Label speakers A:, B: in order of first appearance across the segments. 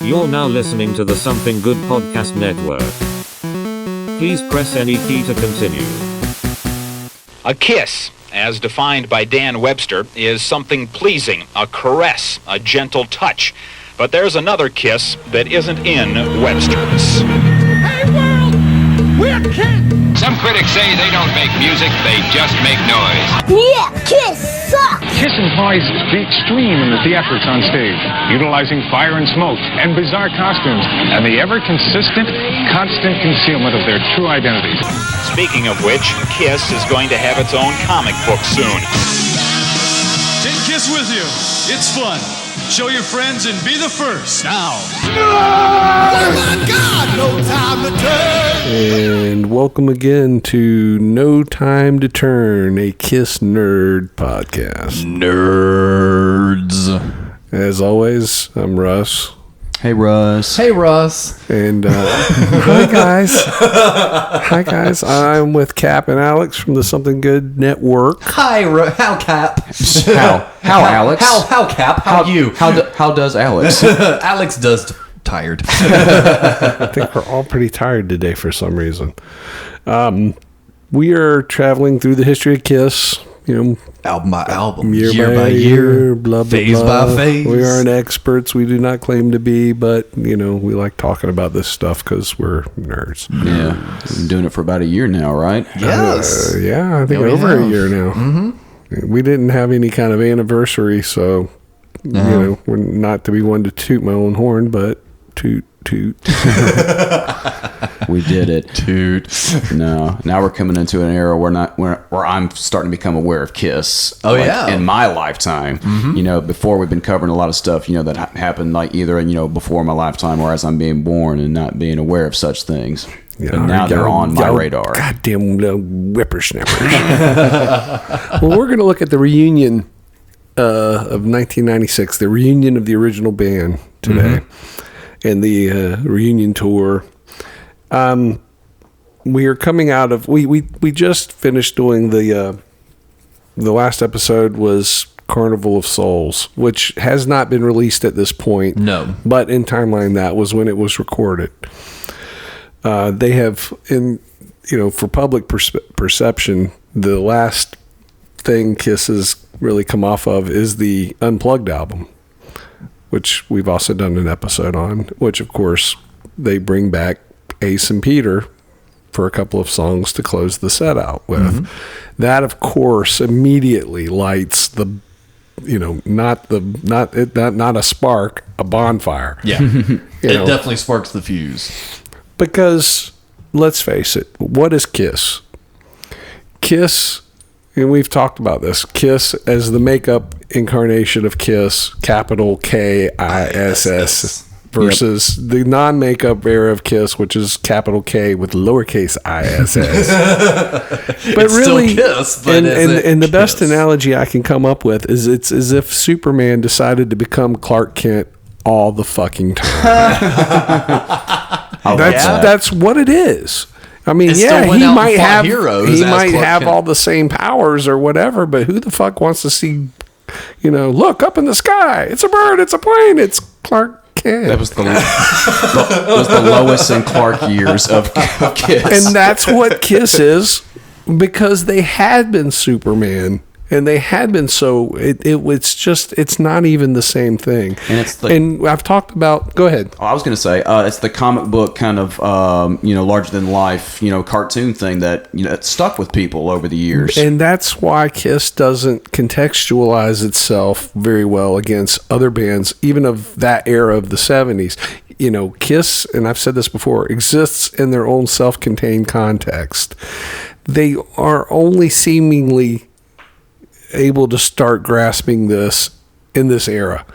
A: You're now listening to the Something Good Podcast Network. Please press any key to continue.
B: A kiss, as defined by Dan Webster, is something pleasing, a caress, a gentle touch. But there's another kiss that isn't in Webster's.
C: Hey world, we're kids!
D: Some critics say they don't make music, they just make noise.
E: Yeah, Kiss sucks!
F: Kiss implies the extreme in the theatrics on stage, utilizing fire and smoke and bizarre costumes, and the ever-consistent, constant concealment of their true identities.
B: Speaking of which, Kiss is going to have its own comic book soon.
G: Take Kiss with you. It's fun. Show your friends and be the first. Now.
C: Oh my God, no time to turn!
H: And welcome again to No Time to Turn, a Kiss Nerd podcast.
I: Nerds.
H: As always, I'm Russ.
I: Hey, Russ.
J: Hey, Russ.
H: And hi, guys. Hi, guys. I'm with Cap and Alex from the Something Good Network.
J: Hi, how Cap?
I: How Alex?
J: How Cap? How you?
I: How does Alex?
J: Alex does tired.
H: I think we're all pretty tired today for some reason. We are traveling through the history of Kiss. You know,
J: Album by album,
H: year by
J: year,
H: blah, blah,
J: phase
H: blah.
J: by phase.
H: We aren't experts. We do not claim to be, but, you know, we like talking about this stuff because we're nerds.
I: Yeah. Been doing it for about a year now, right?
J: Yes.
H: Yeah, I think over a year now. Mm-hmm. We didn't have any kind of anniversary, so, you know, we're not to be one to toot my own horn, but toot.
I: We did it. Toot. No. Now we're coming into an era where I'm starting to become aware of Kiss.
J: Oh, yeah.
I: In my lifetime. Mm-hmm. You know, before we've been covering a lot of stuff, you know, that happened like either, you know, before my lifetime or as I'm being born and not being aware of such things.
H: Yeah,
I: but now they're on my radar.
H: Goddamn little whippersnappers. Well, we're going to look at the reunion of 1996, the reunion of the original band today. Mm-hmm. And the reunion tour. We are coming out of we just finished doing the last episode was Carnival of Souls, which has not been released at this point.
J: No,
H: but in timeline that was when it was recorded. They have, for public perception, the last thing Kiss has really come off of is the Unplugged album, which we've also done an episode on, which, of course, they bring back Ace and Peter for a couple of songs to close the set out with. Mm-hmm. That, of course, immediately lights the, not a spark, a bonfire.
J: Yeah. It definitely sparks the fuse.
H: Because, let's face it, what is Kiss? Kiss... And we've talked about this. Kiss as the makeup incarnation of Kiss, capital K-I-S-S, versus the non-makeup era of Kiss, which is capital K with lowercase I-S-S. But
J: it's
H: really,
J: still Kiss, but
H: and the best analogy I can come up with is it's as if Superman decided to become Clark Kent all the fucking time. That's what it is. I mean, yeah, he might have all the same powers or whatever, but who the fuck wants to see, look up in the sky? It's a bird, it's a plane, it's Clark Kent.
I: That was the Lois and Clark years of Kiss.
H: And that's what Kiss is, because they had been Superman. And they had been it's not even the same thing. And I've talked about, go ahead.
I: I was going to say, it's the comic book kind of, larger than life, cartoon thing that, it stuck with people over the years.
H: And that's why Kiss doesn't contextualize itself very well against other bands, even of that era of the 70s. Kiss, and I've said this before, exists in their own self-contained context. They are only seemingly able to start grasping this in this era,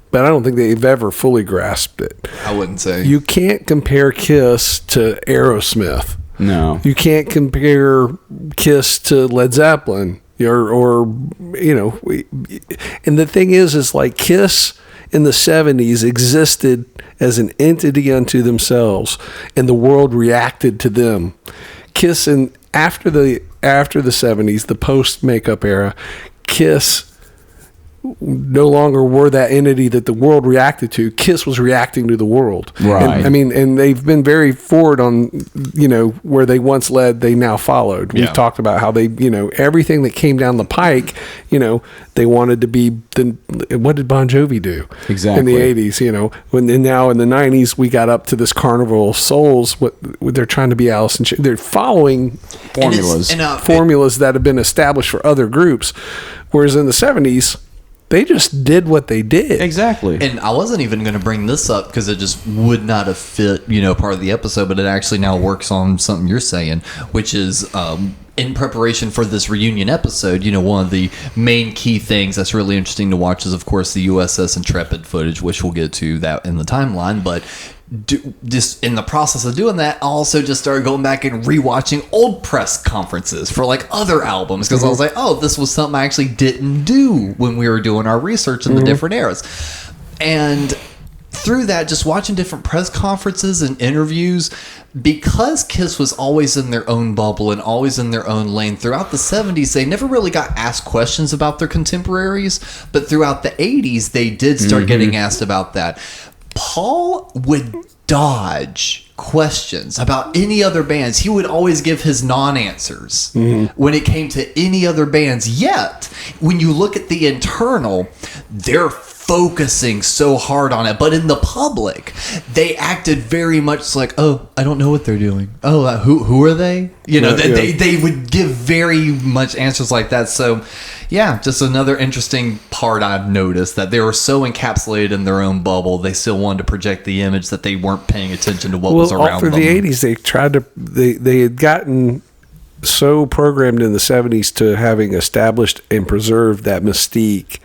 H: but I don't think they've ever fully grasped it.
J: I wouldn't say.
H: You can't compare Kiss to Aerosmith.
I: No.
H: You can't compare Kiss to Led Zeppelin or and the thing is like Kiss in the 70s existed as an entity unto themselves, and the world reacted to them. Kiss after the 70s, the post-makeup era, Kiss no longer were that entity that the world reacted to. Kiss was reacting to the world.
I: Right.
H: And they've been very forward on, where they once led, they now followed. We've talked about how they, everything that came down the pike, they wanted to be what did Bon Jovi do?
I: Exactly.
H: In the 80s, and now in the 90s, we got up to this Carnival of Souls. What they're trying to be Alice in Chains. They're following formulas that have been established for other groups. Whereas in the 70s, they just did what they did.
I: Exactly.
J: And I wasn't even going to bring this up because it just would not have fit, part of the episode, but it actually now works on something you're saying, which is in preparation for this reunion episode, one of the main key things that's really interesting to watch is, of course, the USS Intrepid footage, which we'll get to that in the timeline, but just in the process of doing that, I also just started going back and rewatching old press conferences for like other albums because I was like, oh, this was something I actually didn't do when we were doing our research in the different eras. And through that, just watching different press conferences and interviews, because Kiss was always in their own bubble and always in their own lane, throughout the 70s, they never really got asked questions about their contemporaries, but throughout the 80s, they did start getting asked about that. Paul would dodge questions about any other bands. He would always give his non-answers when it came to any other bands. Yet, when you look at the internal, they're focusing so hard on it. But in the public, they acted very much like, oh, I don't know what they're doing. Oh, who are they? They would give very much answers like that. So, yeah, just another interesting part I've noticed, that they were so encapsulated in their own bubble, they still wanted to project the image that they weren't paying attention to what was around them.
H: For the 80s, they tried to, they had gotten so programmed in the 70s to having established and preserved that mystique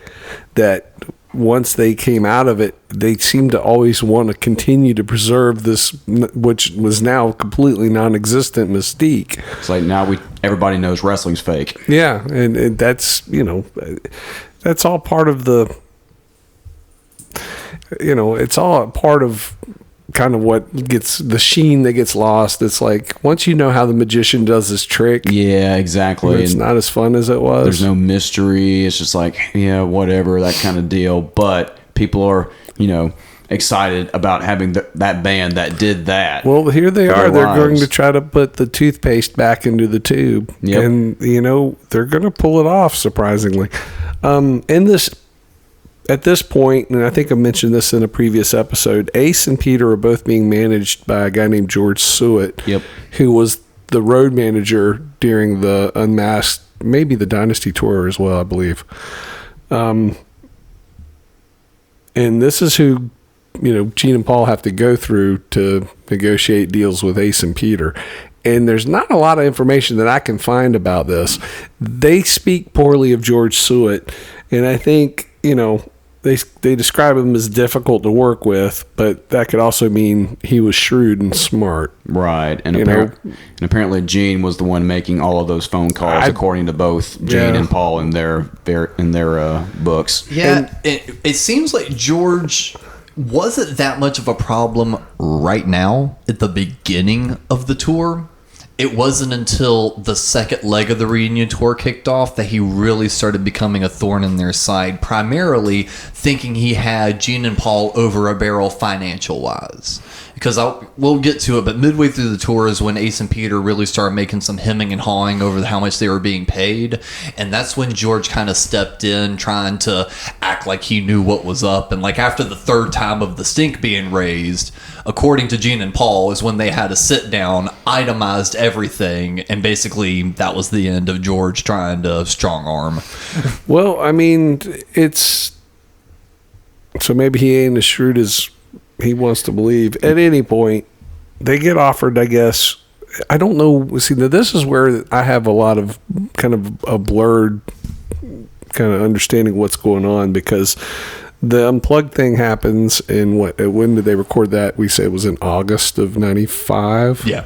H: that once they came out of it, they seemed to always want to continue to preserve this, which was now completely non-existent mystique.
I: It's like now everybody knows wrestling's fake.
H: Yeah, and that's, that's all part of the, it's all a part of kind of what gets the sheen that gets lost. It's like once you know how the magician does his trick,
I: yeah, exactly,
H: it's not as fun as it was.
I: There's no mystery. It's just like, yeah, whatever, that kind of deal. But people are excited about having that band that did that.
H: Well, here they are. They're going to try to put the toothpaste back into the tube, and they're going to pull it off, surprisingly. At this point, and I think I mentioned this in a previous episode, Ace and Peter are both being managed by a guy named George Suet, who was the road manager during the Unmasked, maybe the Dynasty tour as well, I believe. And this is who, Gene and Paul have to go through to negotiate deals with Ace and Peter. And there's not a lot of information that I can find about this. They speak poorly of George Suet, and I think, they describe him as difficult to work with, but that could also mean he was shrewd and smart.
I: Right. And apparently Gene was the one making all of those phone calls, according to both Gene and Paul in their books.
J: Yeah, it seems like George wasn't that much of a problem right now at the beginning of the tour. It wasn't until the second leg of the reunion tour kicked off that he really started becoming a thorn in their side, primarily thinking he had Gene and Paul over a barrel financial-wise. Because we'll get to it, but midway through the tour is when Ace and Peter really started making some hemming and hawing over how much they were being paid. And that's when George kind of stepped in, trying to act like he knew what was up. And like after the third time of the stink being raised, according to Gene and Paul, is when they had a sit down, itemized everything, and basically that was the end of George trying to strong arm.
H: Well, I mean, it's so maybe he ain't as shrewd as he wants to believe. At any point, they get offered, I guess. I don't know. See, this is where I have a lot of kind of a blurred kind of understanding what's going on, because the Unplugged thing happens in when did they record that? We say it was in August of 95.
J: Yeah.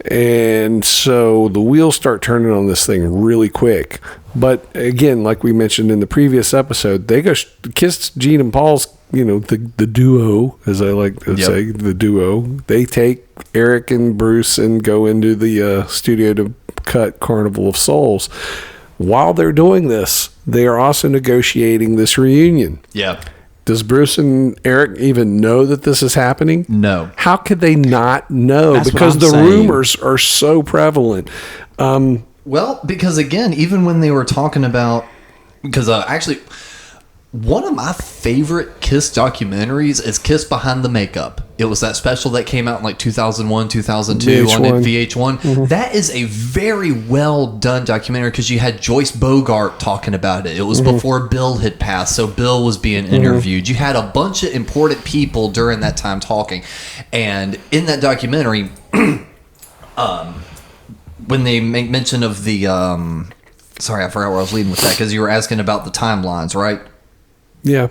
H: And so the wheels start turning on this thing really quick. But again, like we mentioned in the previous episode, they go Kiss, Gene and Paul's, the duo, as I like to say, the duo. They take Eric and Bruce and go into the studio to cut Carnival of Souls. while they're doing this, they are also negotiating this reunion.
J: Yeah.
H: Does Bruce and Eric even know that this is happening?
J: No.
H: How could they not know?
I: That's
H: because
I: what
H: the
I: I'm saying.
H: rumors are so prevalent.
J: Well, because again, even when they were talking about, because actually, one of my favorite Kiss documentaries is Kiss Behind the Makeup. It was that special that came out in like 2001, 2002 on VH1. That is a very well done documentary because you had Joyce Bogart talking about it. It was before Bill had passed, so Bill was being interviewed. You had a bunch of important people during that time talking. And in that documentary, when they make mention of the... sorry, I forgot where I was leading with that because you were asking about the timelines, right?
H: Yeah.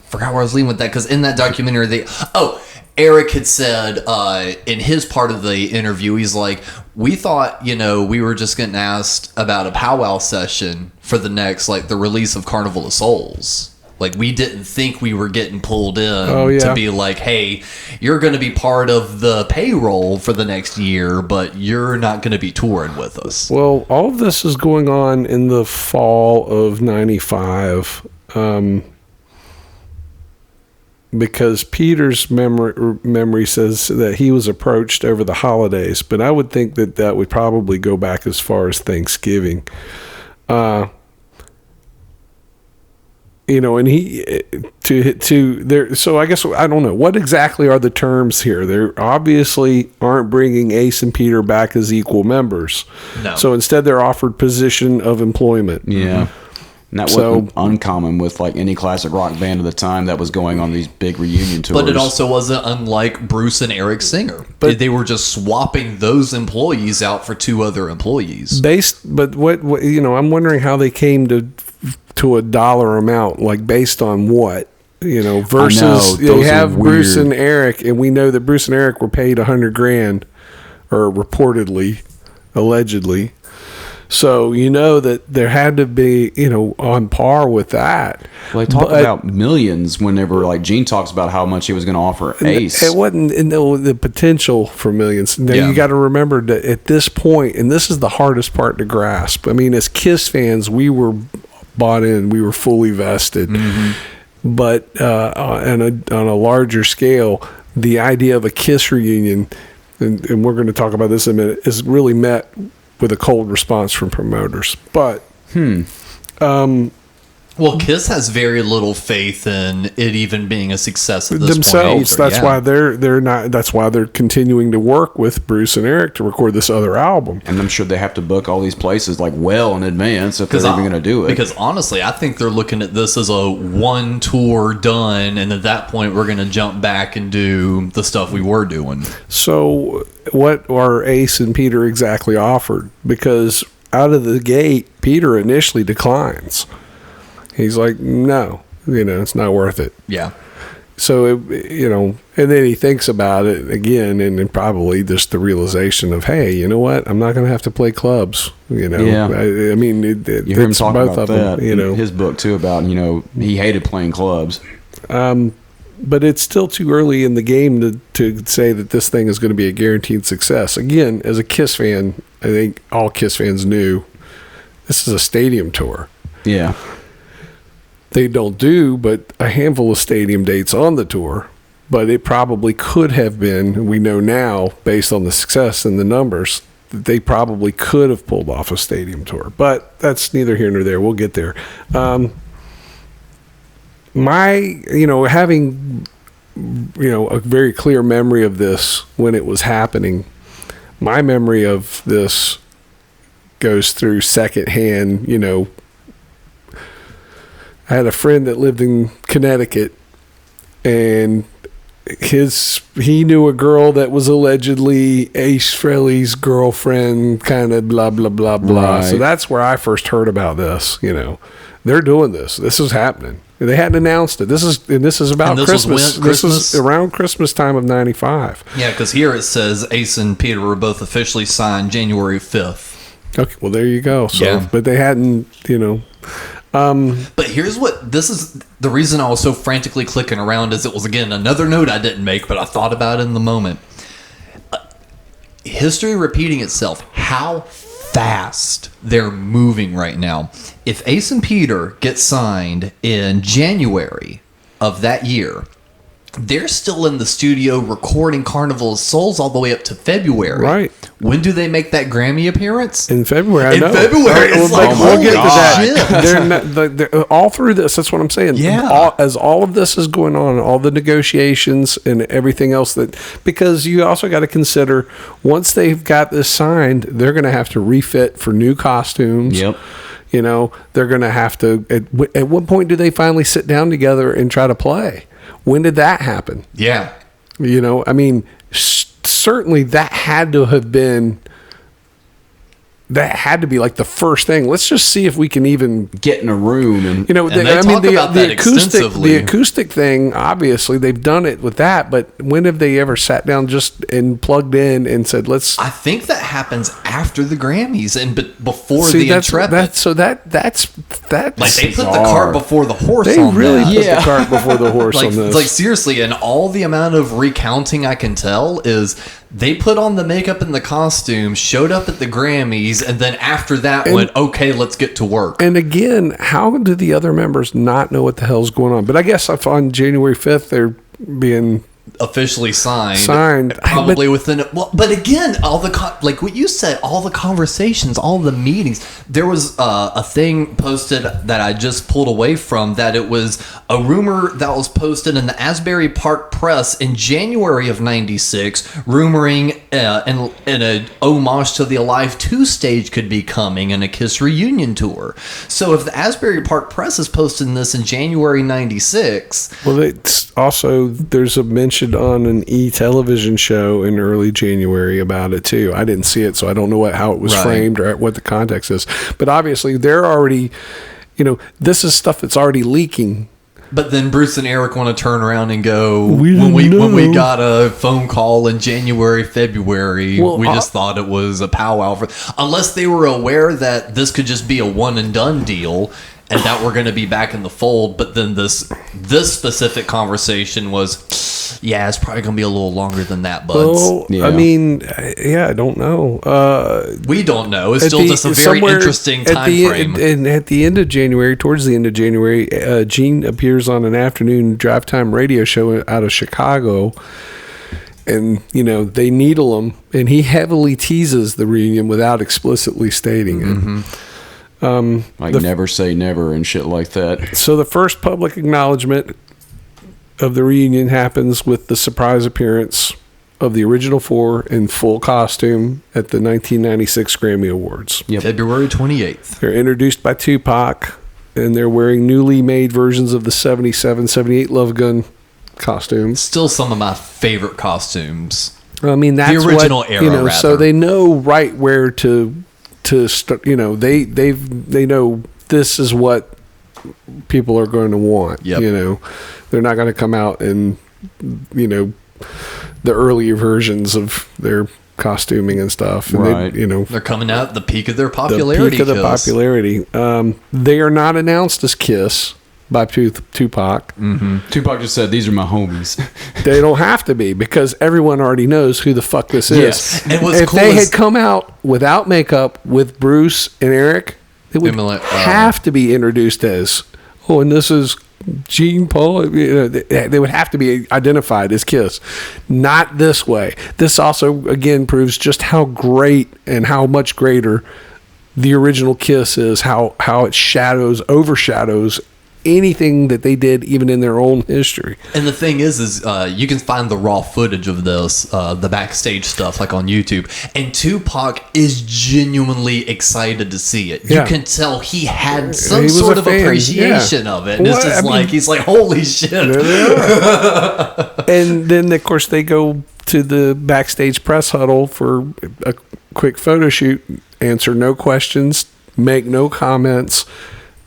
J: Forgot where I was leading with that because in that documentary, Eric had said in his part of the interview, he's like, we thought, we were just getting asked about a powwow session for the next, like, the release of Carnival of Souls. Like, we didn't think we were getting pulled in to be like, hey, you're going to be part of the payroll for the next year, but you're not going to be touring with us.
H: Well, all of this is going on in the fall of 95. Because Peter's memory says that he was approached over the holidays, but I would think that would probably go back as far as Thanksgiving. And he to there. So I guess I don't know what exactly are the terms here. They obviously aren't bringing Ace and Peter back as equal members.
J: No.
H: So instead, they're offered position of employment.
I: Yeah. And that wasn't uncommon with like any classic rock band of the time that was going on these big reunion tours.
J: But it also wasn't unlike Bruce and Eric Singer. But they were just swapping those employees out for two other employees.
H: But what I'm wondering how they came to a dollar amount, like based on what? Versus they have Bruce and Eric, and we know that Bruce and Eric were paid $100,000, or reportedly, allegedly. So that there had to be, on par with that.
I: Well, they talk about millions whenever, like, Gene talks about how much he was going to offer Ace.
H: It wasn't the potential for millions. Now, you got to remember that at this point, and this is the hardest part to grasp. I mean, as Kiss fans, we were bought in. We were fully vested. But on a larger scale, the idea of a Kiss reunion, and we're going to talk about this in a minute, is really met with a cold response from promoters. But
J: well, Kiss has very little faith in it even being a success at this
H: themselves.
J: point.
H: That's why they're not. That's why they're continuing to work with Bruce and Eric to record this other album.
I: And I'm sure they have to book all these places like well in advance if they're even going to do it.
J: Because honestly, I think they're looking at this as a one tour done, and at that point, we're going to jump back and do the stuff we were doing.
H: So, what are Ace and Peter exactly offered? Because out of the gate, Peter initially declines. He's like, no, it's not worth it.
J: Yeah.
H: So, and then he thinks about it again, and then probably just the realization of, hey, you know what? I'm not going to have to play clubs.
I: Yeah.
H: I mean,
I: you hear him talk
H: both
I: about
H: of
I: that.
H: Them,
I: his book too about he hated playing clubs.
H: But it's still too early in the game to say that this thing is going to be a guaranteed success. Again, as a Kiss fan, I think all Kiss fans knew this is a stadium tour.
I: Yeah.
H: They don't do but a handful of stadium dates on the tour, but it probably could have been, we know now, based on the success and the numbers, that they probably could have pulled off a stadium tour. But that's neither here nor there. We'll get there. Having a very clear memory of this when it was happening, my memory of this goes through secondhand. I had a friend that lived in Connecticut, and he knew a girl that was allegedly Ace Frehley's girlfriend, kind of blah blah blah blah.
I: Right.
H: So that's where I first heard about this. They're doing this. This is happening. They hadn't announced it. This is about Christmas. This is around Christmas time of 95.
J: Yeah, because here it says Ace and Peter were both officially signed January 5th.
H: Okay, well there you go. So,
J: yeah.
H: But they hadn't,
J: But here's this is the reason I was so frantically clicking around is it was, again, another note I didn't make, but I thought about it in the moment. History repeating itself. How fast they're moving right now. If Ace and Peter get signed in January of that year, they're still in the studio recording Carnival of Souls all the way up to February.
H: Right.
J: When do they make that Grammy appearance?
H: In February, I know.
J: In February, it's like,
H: we'll get to
J: holy
H: that.
J: shit.
H: They're all through this. That's what I'm saying.
J: Yeah.
H: As all of this is going on, all the negotiations and everything else because you also got to consider once they've got this signed, they're going to have to refit for new costumes.
I: Yep.
H: You know, they're going to have to. At what point do they finally sit down together and try to play? When did that happen?
J: Yeah.
H: You know, I mean, certainly that had to have been. That had to be like the first thing. Let's just see if we can even
I: get in a room and
H: you know. The acoustic thing. Obviously, they've done it with that. But when have they ever sat down just and plugged in and said, "Let's"?
J: I think that happens after the Grammys and before the Intrepid.
H: That's
J: like they put
H: bizarre.
J: the cart before the horse.
H: They
J: on
H: really
J: that.
H: put the cart before the horse on this.
J: Like seriously, and all the amount of recounting I can tell is they put on the makeup and the costume, showed up at the Grammys, and then after that went, okay, let's get to work.
H: And again, how do the other members not know what the hell's going on? But I guess if on January 5th they're being
J: officially signed
H: probably
J: within but again, all the like what you said, all the conversations, all the meetings. There was a thing posted that I just pulled away from that it was a rumor that was posted in the Asbury Park Press in January of '96, rumoring in a homage to the Alive 2 stage could be coming and a Kiss reunion tour. So if the Asbury Park Press is posting this in January '96,
H: well, it's also there's a mention on an television show in early January about it too. I didn't see it, so I don't know how it was framed or what the context is. But obviously, they're already, you know, this is stuff that's already leaking.
J: But then Bruce and Eric want to turn around and go, when we got a phone call in January, February, we just thought it was a powwow. Unless they were aware that this could just be a one and done deal and that we're going to be back in the fold. But then this specific conversation was, yeah, it's probably going to be a little longer than that, buds.
H: Well, yeah. I mean, I don't know.
J: We don't know. It's still just a very interesting time frame.
H: And at the end of January, towards the end of January, Gene appears on an afternoon drive time radio show out of Chicago. And, you know, they needle him. And he heavily teases the reunion without explicitly stating it.
J: Mm-hmm.
I: Never say never and shit like that.
H: So the first public acknowledgement of the reunion happens with the surprise appearance of the original four in full costume at the 1996 Grammy Awards.
J: Yep. February 28th.
H: They're introduced by Tupac, and they're wearing newly made versions of the 77, 78 Love Gun costumes.
J: Still some of my favorite costumes.
H: I mean, that's
J: the original era,
H: you know,
J: rather.
H: So they know right where to start. You know, they know this is what people are going to want.
J: Yep.
H: You know, they're not going to come out in, you know, the earlier versions of their costuming and stuff. And
I: right.
J: They're coming out at the peak of their popularity.
H: The peak of the popularity. They are not announced as Kiss by Tupac.
I: Mm-hmm. Tupac just said, "These are my homies."
H: They don't have to be, because everyone already knows who the fuck this is.
J: Yes. And
H: if they had come out without makeup with Bruce and Eric, they would have to be introduced as, and this is Gene, Paul. You know, they would have to be identified as Kiss. Not this way. This also, again, proves just how great and how much greater the original Kiss is, how it overshadows anything that they did even in their own history.
J: And the thing is you can find the raw footage of this, the backstage stuff, like on YouTube, and Tupac is genuinely excited to see it. You can tell he had some sort of appreciation of it, and it's just he's like, holy shit.
H: There they are. And then of course they go to the backstage press huddle for a quick photo shoot, answer no questions, make no comments.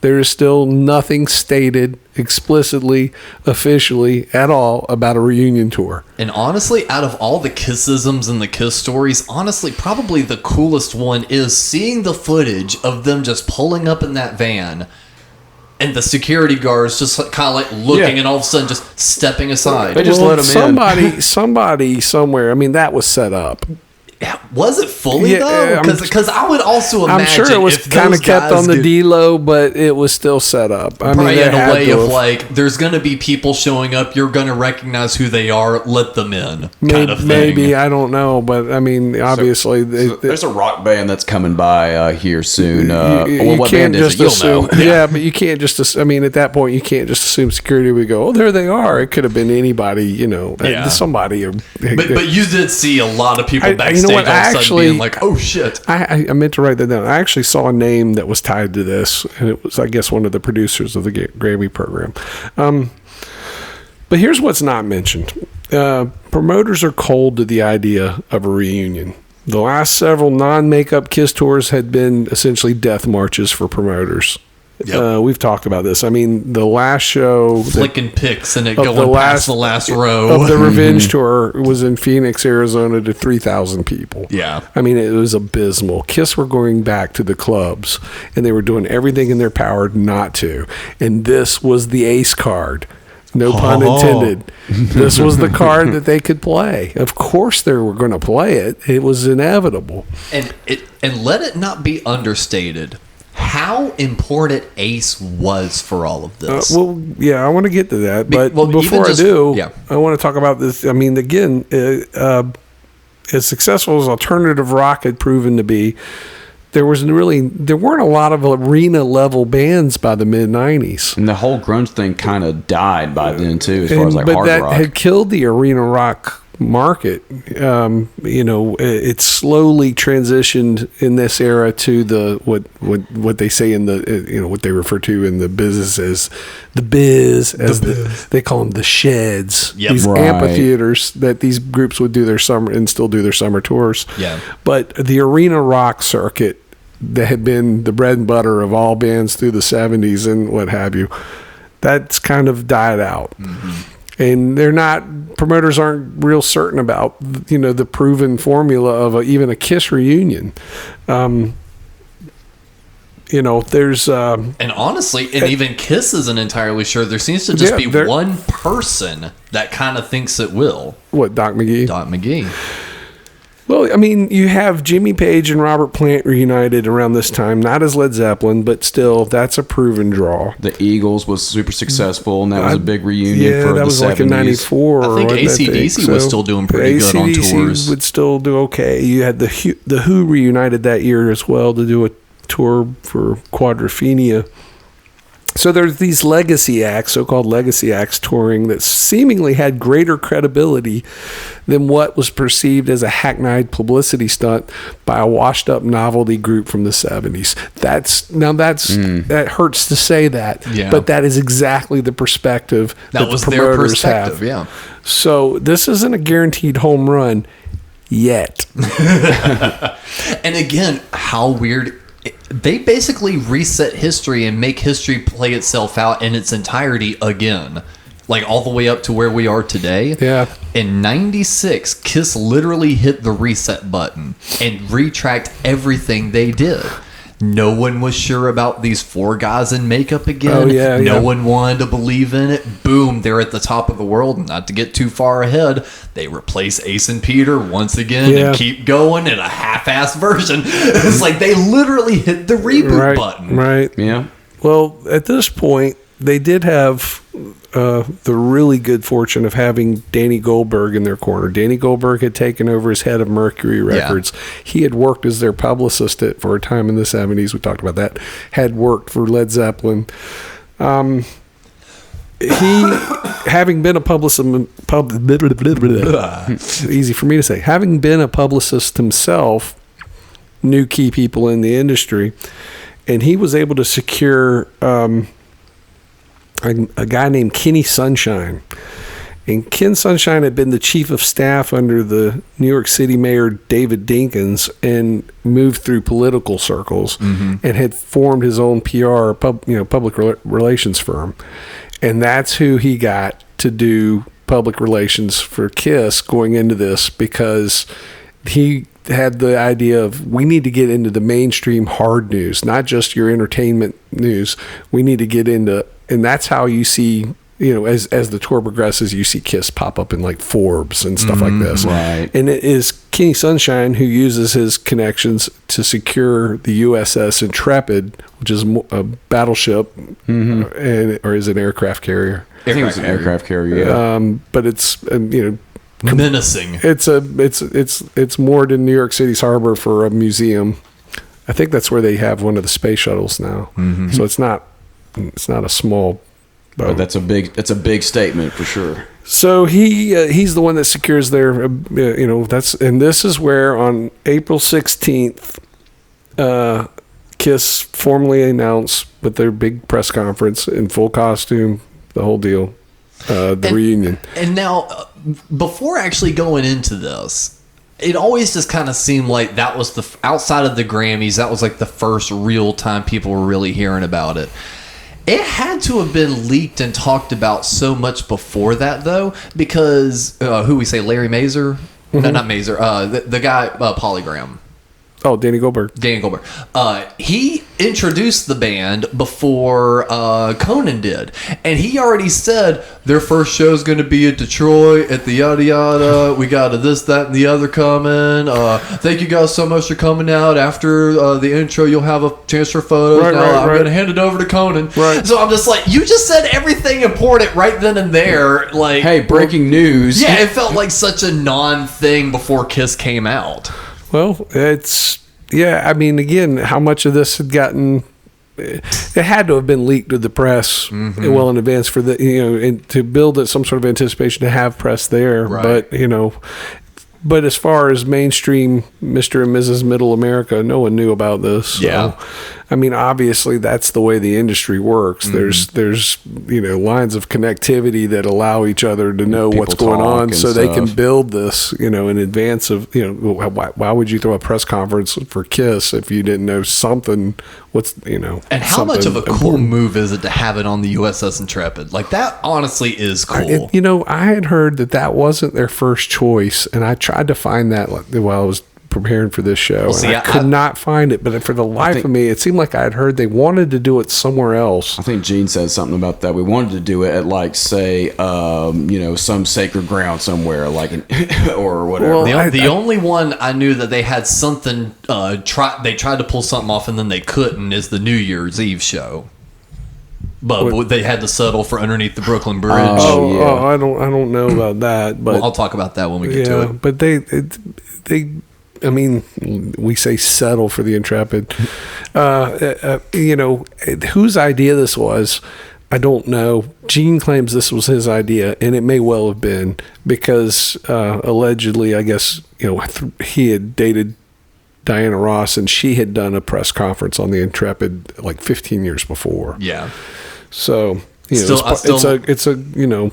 H: There is still nothing stated explicitly, officially, at all about a reunion tour.
J: And honestly, out of all the Kissisms and the Kiss stories, honestly, probably the coolest one is seeing the footage of them just pulling up in that van and the security guards just kind of like looking and all of a sudden just stepping aside.
I: They just let them
H: in. Somebody somewhere, I mean, that was set up.
J: Was it fully though? Because I would also imagine
H: I'm sure it was kind of kept on the D-low, but it was still set up. I mean,
J: in a way of like, there's going to be people showing up. You're going to recognize who they are. Let them in. Kind of thing.
H: Maybe, I don't know, but I mean, obviously,
I: there's a rock band that's coming by here soon.
H: You
I: what
H: can't
I: band is
H: just
I: it? You'll
H: assume.
I: know.
H: Yeah, but you can't just. I mean, at that point, you can't just assume security would go, "Oh, there they are." It could have been anybody, somebody.
J: But you did see a lot of people backstage.
H: You know what?
J: All of a sudden being like, "Oh shit!"
H: I meant to write that down. I actually saw a name that was tied to this, and it was, I guess, one of the producers of the Grammy program. But here's what's not mentioned: promoters are cold to the idea of a reunion. The last several non-makeup Kiss tours had been essentially death marches for promoters. Yep. We've talked about this. I mean, the last show,
J: flicking pics and it going past the last row
H: of the Revenge tour was in Phoenix, Arizona, to 3,000 people.
J: Yeah,
H: I mean, it was abysmal. Kiss were going back to the clubs, and they were doing everything in their power not to. And this was the ace card. No pun intended. This was the card that they could play. Of course, they were going to play it. It was inevitable.
J: And let it not be understated how important Ace was for all of this.
H: I want to get to that. But before I do, I want to talk about this. I mean, again, as successful as alternative rock had proven to be, there weren't a lot of arena level bands by the mid 90s.
I: And the whole grunge thing kind of died by then too, as far as like hard rock.
H: But that had killed the arena rock market. It slowly transitioned in this era to the what they say in the what they refer to in the business as the biz, they call them the sheds.
J: Yep.
H: These amphitheaters that these groups would do their summer and still do their summer tours.
J: Yeah.
H: But the arena rock circuit that had been the bread and butter of all bands through the 70s and what have you, that's kind of died out. Mm-hmm. And promoters aren't real certain about, the proven formula of even a Kiss reunion. There's...
J: and honestly, even Kiss isn't entirely sure. There seems to just be one person that kind of thinks it will.
H: What, Doc McGee?
J: Doc McGee.
H: Well, I mean, you have Jimmy Page and Robert Plant reunited around this time, not as Led Zeppelin, but still, that's a proven draw.
I: The Eagles was super successful, and that was a big reunion for the 70s.
H: Yeah, that was like in 94.
J: I think AC/DC was still doing pretty good on tours.
H: AC/DC would still do okay. You had the Who reunited that year as well to do a tour for Quadrophenia. So there's these legacy acts, so-called legacy acts touring that seemingly had greater credibility than what was perceived as a hackneyed publicity stunt by a washed-up novelty group from the 70s. That hurts to say that, but that is exactly the perspective that was the promoters their perspective, have.
J: Yeah.
H: So this isn't a guaranteed home run yet.
J: And again, how weird. They basically reset history and make history play itself out in its entirety again. Like all the way up to where we are today.
H: Yeah.
J: In 96, Kiss literally hit the reset button and retracked everything they did. No one was sure about these four guys in makeup again. No one wanted to believe in it. Boom, they're at the top of the world. Not to get too far ahead, they replace Ace and Peter once again and keep going in a half-assed version. It's like they literally hit the reboot button.
H: Right.
I: Yeah.
H: Well, at this point, they did have the really good fortune of having Danny Goldberg in their corner. Danny Goldberg had taken over as head of Mercury Records. Yeah. He had worked as their publicist for a time in the 70s. We talked about that. Had worked for Led Zeppelin. He, having been a publicist, easy for me to say, having been a publicist himself, knew key people in the industry, and he was able to secure a guy named Kenny Sunshine. And Ken Sunshine had been the chief of staff under the New York City mayor David Dinkins and moved through political circles and had formed his own PR, public relations firm. And that's who he got to do public relations for Kiss going into this, because he had the idea of, we need to get into the mainstream hard news, not just your entertainment news. We need to get into, and that's how you see, as the tour progresses, you see Kiss pop up in like Forbes and stuff like this.
I: Right.
H: And it is Kenny Sunshine, who uses his connections to secure the USS Intrepid, which is a battleship, or is it an aircraft carrier?
I: I think it was an aircraft carrier. Yeah.
H: But it's
J: menacing.
H: It's moored in New York City's harbor for a museum. I think that's where they have one of the space shuttles now. So it's not a small boat.
I: But that's a big statement for sure.
H: So he's the one that secures their this is where on April 16th Kiss formally announced with their big press conference in full costume, the whole deal, the reunion.
J: And now, before actually going into this, it always just kind of seemed like that was outside of the Grammys, that was like the first real time people were really hearing about it. It had to have been leaked and talked about so much before that, though, because who we say, Larry Mazer? No, not Mazer. The guy, Polygram.
H: Oh, Danny Goldberg.
J: He introduced the band before Conan did. And he already said their first show is going to be at Detroit at the yada yada. We got a this, that, and the other coming. Thank you guys so much for coming out. After the intro, you'll have a chance for photos. I'm going to hand it over to Conan.
H: Right.
J: So I'm just like, you just said everything important right then and there. Like,
I: hey, breaking news.
J: Yeah, it felt like such a non-thing before Kiss came out.
H: Well, I mean, again, how much of this had gotten, it had to have been leaked to the press well in advance for and to build some sort of anticipation to have press there.
J: Right.
H: But as far as mainstream Mr. and Mrs. Middle America, no one knew about this. So,
J: yeah.
H: I mean, obviously that's the way the industry works. There's lines of connectivity that allow each other to know
I: People
H: what's going on, so they can
I: stuff.
H: build this, in advance of, why would you throw a press conference for Kiss if you didn't know something?
J: And how much of a cool move is it to have it on the USS Intrepid? Like, that honestly is cool.
H: I had heard that wasn't their first choice, and I tried to find that while I was preparing for this show. I could not find it, but for the life of me, it seemed like I had heard they wanted to do it somewhere else.
I: I think Gene said something about that. We wanted to do it at, like, say, some sacred ground somewhere, like or whatever.
H: Well,
J: the only one I knew that they had something they tried to pull something off and then they couldn't is the New Year's Eve show. But they had to settle for underneath the Brooklyn Bridge.
H: I don't know about that, but
J: I'll talk about that when we get to it.
H: But they I mean, we say settle for the Intrepid. Whose idea this was, I don't know. Gene claims this was his idea, and it may well have been because allegedly, I guess, he had dated Diana Ross, and she had done a press conference on the Intrepid like 15 years before.
J: Yeah.
H: So it's a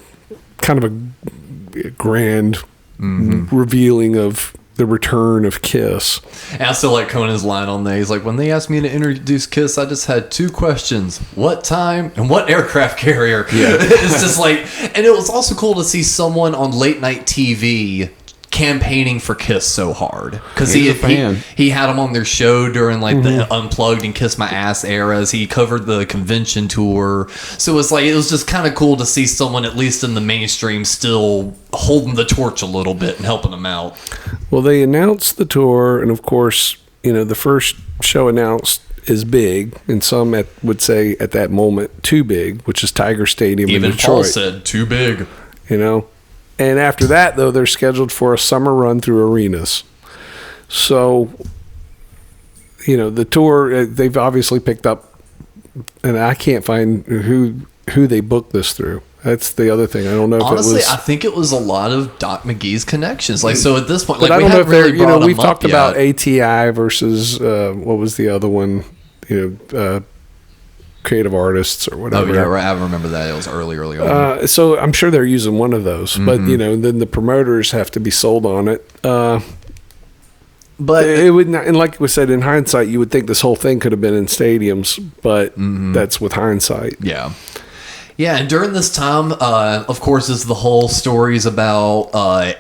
H: kind of a grand revealing of the return of Kiss.
J: And I still like Conan's line on there. He's like, when they asked me to introduce Kiss, I just had two questions: what time and what aircraft carrier?
I: Yeah.
J: It's just like, and it was also cool to see someone on late night TV campaigning for Kiss so hard, because he had them on their show during like the Unplugged and Kiss My Ass eras. He covered the convention tour, so it was just kind of cool to see someone at least in the mainstream still holding the torch a little bit and helping them out.
H: Well, they announced the tour, and of course, the first show announced is big, and some would say at that moment too big, which is Tiger Stadium in Detroit.
J: Even Paul said too big.
H: And after that, though, they're scheduled for a summer run through arenas. So, the tour, they've obviously picked up, and I can't find who they booked this through. That's the other thing. I don't know
J: Honestly,
H: if it was...
J: I think it was a lot of Doc McGee's connections. Like, so at this point,
H: but
J: like,
H: I don't know if
J: really brought
H: we've
J: them
H: talked
J: up
H: about
J: yet.
H: ATI versus, what was the other one? Creative artists or whatever.
J: Oh, yeah, right. I remember that. It was early on.
H: So I'm sure they're using one of those, but then the promoters have to be sold on it. But it would not, and like we said, in hindsight, you would think this whole thing could have been in stadiums, but that's with hindsight.
J: Yeah. Yeah, and during this time, of course, is the whole stories about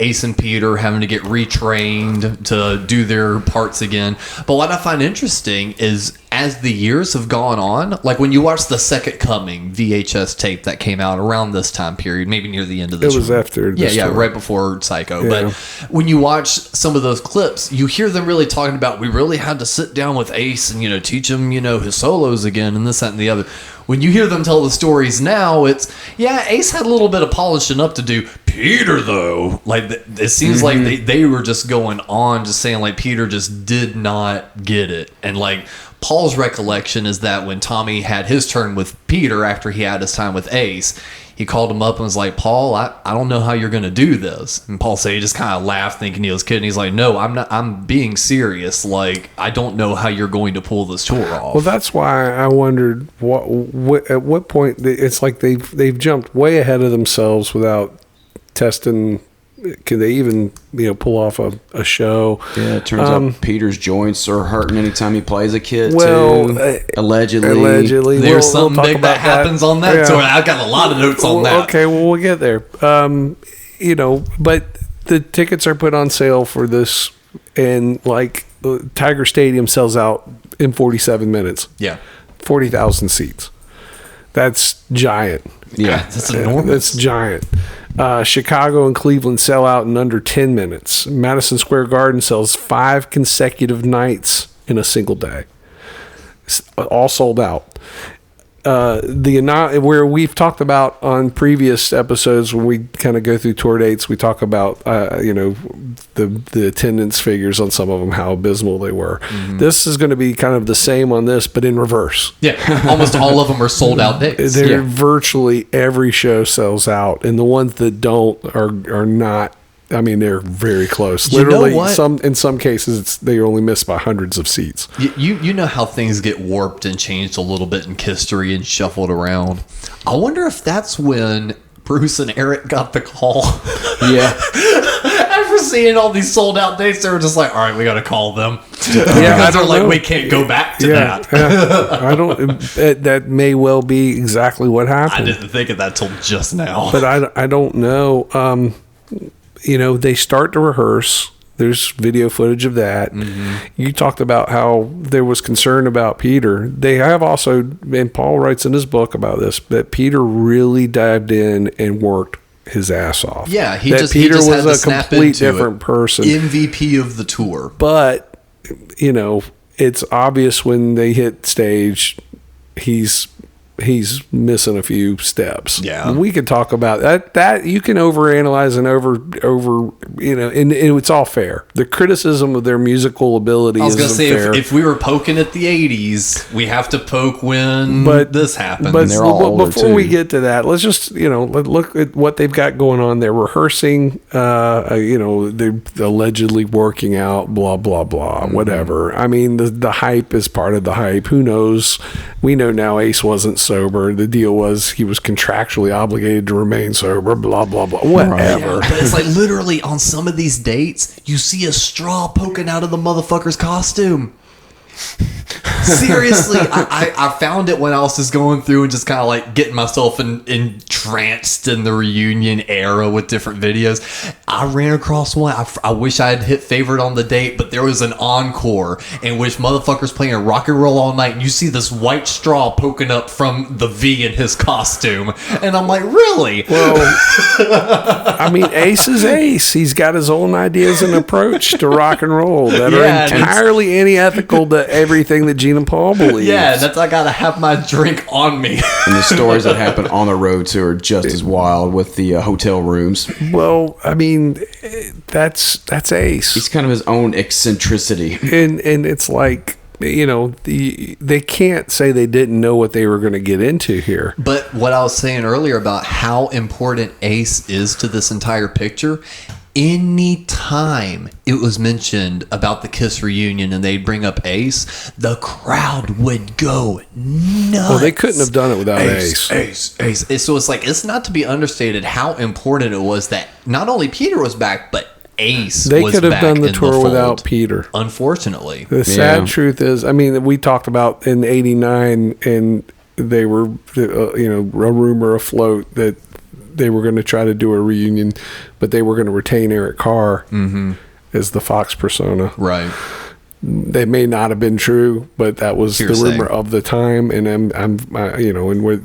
J: Ace and Peter having to get retrained to do their parts again. But what I find interesting is as the years have gone on, like when you watch the Second Coming VHS tape that came out around this time period, maybe near the end of this.
H: It was after.
J: Yeah, right before Psycho. Yeah. But when you watch some of those clips, you hear them really talking about, we really had to sit down with Ace and, teach him, his solos again and this, that, and the other. When you hear them tell the stories now, it's, Ace had a little bit of polishing up to do. Peter, though, like, it seems like they were just going on, just saying, like, Peter just did not get it. And, like, Paul's recollection is that when Tommy had his turn with Peter after he had his time with Ace, he called him up and was like, Paul, I don't know how you're going to do this. And Paul said he just kind of laughed thinking he was kidding. He's like, no, I'm being serious. Like, I don't know how you're going to pull this tour off.
H: Well, that's why I wondered at what point it's like they've jumped way ahead of themselves without testing. Can they even pull off a show?
I: Yeah, it turns out Peter's joints are hurting anytime he plays a kid.
H: Well,
I: too. Allegedly,
J: there's something big that happens on that tour. I've got a lot of notes on that.
H: Okay, well we'll get there. But the tickets are put on sale for this, and like Tiger Stadium sells out in 47 minutes.
J: Yeah,
H: 40,000 seats. That's giant.
J: Yeah, that's enormous.
H: That's giant. Chicago and Cleveland sell out in under 10 minutes. Madison Square Garden sells 5 consecutive nights in a single day. All sold out. Where we've talked about on previous episodes when we kind of go through tour dates, we talk about the attendance figures on some of them, how abysmal they were. Mm-hmm. This is going to be kind of the same on this, but in reverse.
J: Yeah, almost all of them are sold out days.
H: Virtually every show sells out, and the ones that don't are not. I mean, they're very close. Literally, in some cases, they only miss by hundreds of seats.
J: You know how things get warped and changed a little bit in history and shuffled around. I wonder if that's when Bruce and Eric got the call.
I: Yeah.
J: After seeing all these sold out dates, they were just like, all right, we got to call them.
H: Yeah,
J: because they're like, we can't go back to that.
H: Yeah. I don't. That may well be exactly what happened.
J: I didn't think of that till just now.
H: But I don't know. They start to rehearse. There's video footage of that. Mm-hmm. You talked about how there was concern about Peter. They have also, and Paul writes in his book about this, that Peter really dived in and worked his ass off.
J: Yeah,
H: Peter was a complete different person.
J: MVP of the tour.
H: But, it's obvious when they hit stage, he's missing a few steps.
J: Yeah,
H: we could talk about that. That you can overanalyze and and it's all fair. The criticism of their musical ability. I was going to say,
J: if we were poking at the '80s, we have to poke when this happened.
H: But before we get to that, let's just look at what they've got going on. They're rehearsing. They're allegedly working out. Blah blah blah. Mm-hmm. Whatever. I mean, the hype is part of the hype. Who knows? We know now Ace wasn't sober. The deal was he was contractually obligated to remain sober. Blah blah blah. Whatever.
J: Right. But it's like literally on some of these dates, you see a straw poking out of the motherfucker's costume. Seriously, I found it when I was just going through and just kind of like getting myself entranced in the reunion era with different videos. I ran across one. I wish I had hit favorite on the date, but there was an encore in which motherfuckers playing rock and roll all night, and you see this white straw poking up from the V in his costume, and I'm like, really?
H: Well, I mean, Ace is Ace. He's got his own ideas and approach to rock and roll that are entirely antithetical to everything that Gene and Paul believe.
J: Yeah, I gotta have my drink on me.
I: And the stories that happen on the road too are just as wild with the hotel rooms.
H: Well, I mean, that's Ace.
I: He's kind of his own eccentricity,
H: and it's like, they can't say they didn't know what they were going to get into here.
J: But what I was saying earlier about how important Ace is to this entire picture. Any time it was mentioned about the Kiss reunion and they'd bring up Ace, the crowd would go nuts.
H: Well, they couldn't have done it without Ace.
J: Ace. So it's like, it's not to be understated how important it was that not only Peter was back, but Ace
H: they
J: was
H: could have
J: back
H: done the
J: in
H: tour
J: the
H: without Peter.
J: Unfortunately.
H: The sad truth is, I mean, we talked about in '89 and they were, a rumor afloat that they were going to try to do a reunion, but they were going to retain Eric Carr as the Fox persona.
J: Right.
H: They may not have been true, but that was the rumor of the time. And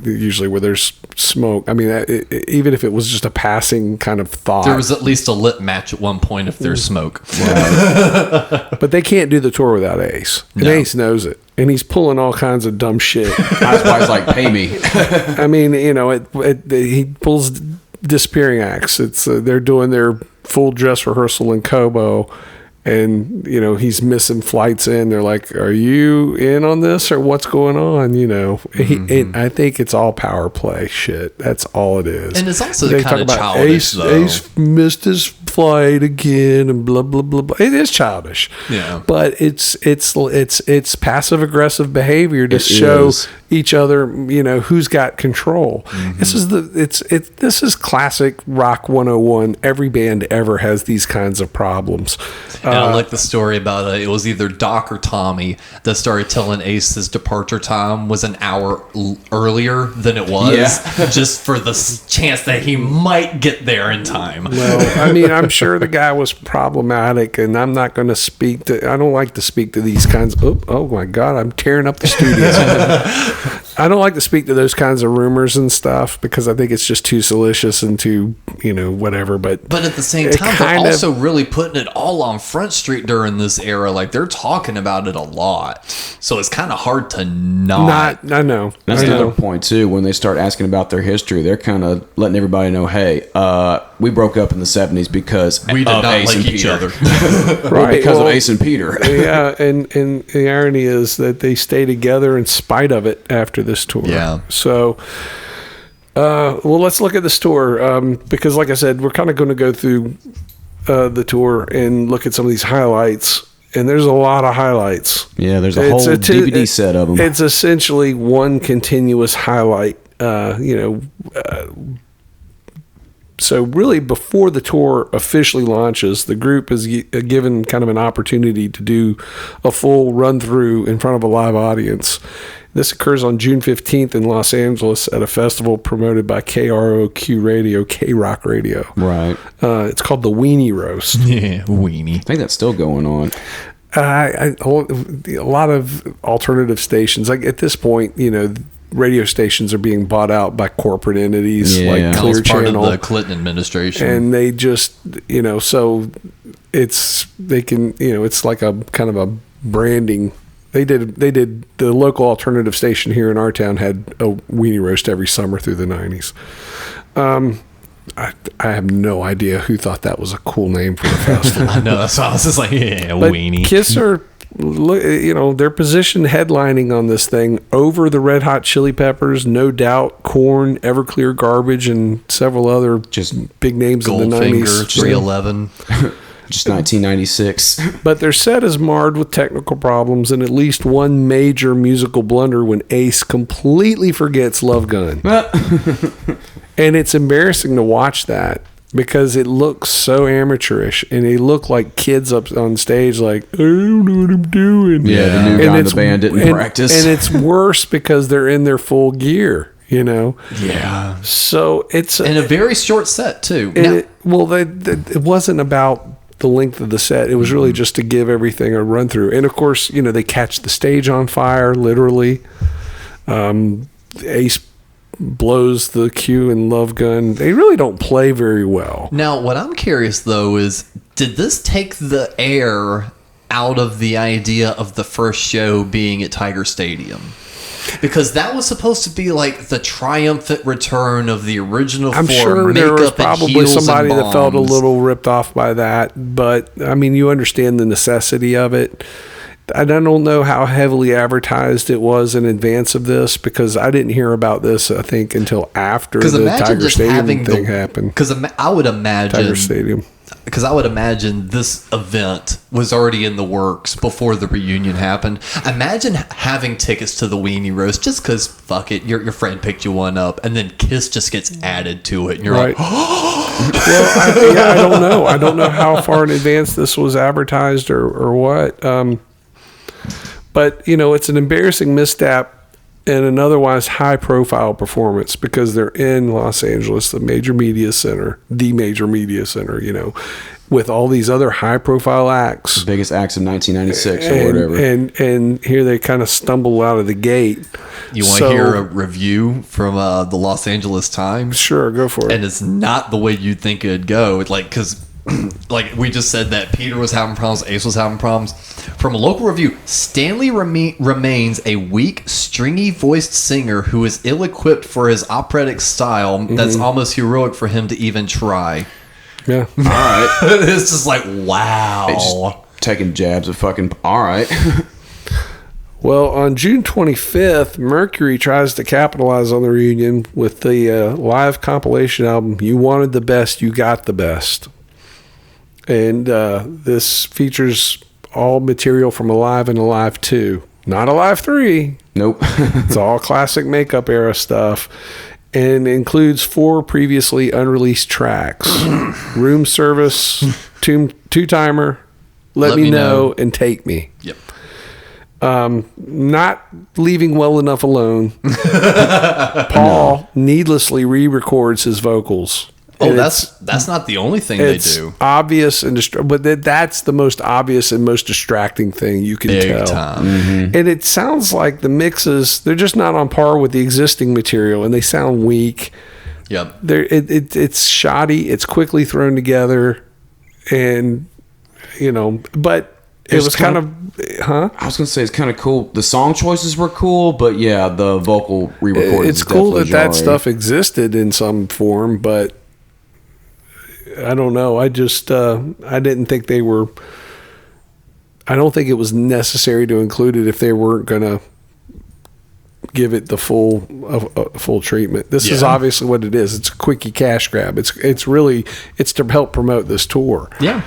H: usually where there's smoke, I mean, even if it was just a passing kind of thought,
J: there was at least a lit match at one point if there's smoke.
H: Right. But they can't do the tour without Ace, and Ace knows it, and he's pulling all kinds of dumb shit.
I: That's why he's like, pay me.
H: I mean, he pulls disappearing acts. It's they're doing their full dress rehearsal in Kobo. And, he's missing flights in. They're like, are you in on this or what's going on? I think it's all power play shit. That's all it is.
J: And it's also kind of childish, though.
H: Ace missed his flight again and blah, blah, blah, blah. It is childish.
J: Yeah.
H: But it's passive aggressive behavior to show each other, who's got control. This is classic rock 101. Every band ever has these kinds of problems.
J: And I like the story about it was either Doc or Tommy that started telling Ace his departure time was an hour earlier than it was, just for the chance that he might get there in time.
H: Well, I mean, I'm sure the guy was problematic, and I'm not going to speak to. I don't like to speak to these kinds. Oh my God, I'm tearing up the studio. I don't like to speak to those kinds of rumors and stuff because I think it's just too salacious and too, whatever. But
J: at the same time, they're also really putting it all on Front Street during this era. Like, they're talking about it a lot. So it's kind of hard to not.
H: I know.
I: That's another point, too. When they start asking about their history, they're kind of letting everybody know, hey, we broke up in the 70s because
J: we did not
I: Ace
J: like
I: and
J: each
I: Peter.
J: other.
H: Right.
I: Because of Ace and Peter.
H: Yeah, and the irony is that they stay together in spite of it after this tour.
J: Yeah.
H: So, let's look at this tour because, like I said, we're kind of going to go through the tour and look at some of these highlights. And there's a lot of highlights.
I: Yeah, there's a whole DVD set of them.
H: It's essentially one continuous highlight. So really, before the tour officially launches, the group is given kind of an opportunity to do a full run-through in front of a live audience. This occurs on June 15th in Los Angeles at a festival promoted by KROQ Radio, K-Rock Radio.
I: Right.
H: It's called the Weenie Roast.
J: Yeah, Weenie.
I: I think that's still going on.
H: A lot of alternative stations. Like at this point, radio stations are being bought out by corporate entities like Clear Channel,
J: part of the Clinton administration,
H: and they just so it's like a kind of a branding. They did the local alternative station here in our town had a Weenie Roast every summer through the 90s. I have no idea who thought that was a cool name for a festival.
J: I know, that's why I was just like, Weenie.
H: Kiss are, they're positioned headlining on this thing over the Red Hot Chili Peppers, No Doubt, Korn, Everclear Garbage, and several other just big names in the 90s.
J: 311.
I: Just 1996.
H: But their set is marred with technical problems and at least one major musical blunder when Ace completely forgets Love Gun. And it's embarrassing to watch that because it looks so amateurish and they look like kids up on stage like, I don't know what I'm doing.
I: Yeah, the new guy in the band didn't practice.
H: And it's worse because they're in their full gear,
J: Yeah.
H: So it's...
J: And a very short set, too.
H: It wasn't about the length of the set. It was really just to give everything a run through. And of course, they catch the stage on fire, literally. Ace blows the cue in Love Gun. They really don't play very well.
J: Now, what I'm curious, though, is did this take the air out of the idea of the first show being at Tiger Stadium? Because that was supposed to be like the triumphant return of the original four.
H: I'm sure there was probably somebody that felt a little ripped off by that. But, I mean, you understand the necessity of it. I don't know how heavily advertised it was in advance of this because I didn't hear about this, I think, until after the Tiger Stadium thing happened.
J: Because I would imagine...
H: Tiger Stadium.
J: Because I would imagine this event was already in the works before the reunion happened. Imagine having tickets to the Weenie Roast just because, fuck it, your friend picked you one up, and then Kiss just gets added to it, and you're like,
H: Well, I don't know. I don't know how far in advance this was advertised or what. But, it's an embarrassing misstep and an otherwise high-profile performance because they're in Los Angeles, the major media center, you know, with all these other high-profile acts.
I: The biggest acts of 1996 or whatever.
H: And here they kind of stumble out of the gate.
J: You want to hear a review from the Los Angeles Times?
H: Sure, go for it.
J: And it's not the way you'd think it'd go. Like, because like we just said that Peter was having problems, Ace was having problems. From a local review, Stanley remains a weak, stringy-voiced singer who is ill-equipped for his operatic style. That's almost heroic for him to even try.
H: Yeah.
I: All right.
J: It's just like, wow.
I: Just taking jabs at fucking... All right.
H: Well, on June 25th, Mercury tries to capitalize on the reunion with the live compilation album, You Wanted the Best, You Got the Best. And this features all material from Alive and Alive 2. Not Alive 3.
I: Nope.
H: It's all classic makeup era stuff. And includes 4 previously unreleased tracks. Room Service, Two-Timer, Let Me Know, and Take Me.
J: Yep.
H: Not leaving well enough alone. Paul needlessly re-records his vocals.
J: Oh, that's not the only thing they do.
H: Obvious but that's the most obvious and most distracting thing you can
J: Big
H: tell.
J: time.
H: And it sounds like the mixes, they're just not on par with the existing material, and they sound weak.
J: Yep.
H: It's shoddy. It's quickly thrown together, and you know, but it was kind of, huh?
I: I was gonna say it's kind of cool. The song choices were cool, but yeah, the vocal re-recording.
H: It's cool that stuff existed in some form, but I don't know. I just I didn't think they were. I don't think it was necessary to include it if they weren't gonna give it the full treatment. This is obviously what it is. It's a quickie cash grab. It's to help promote this tour.
J: Yeah.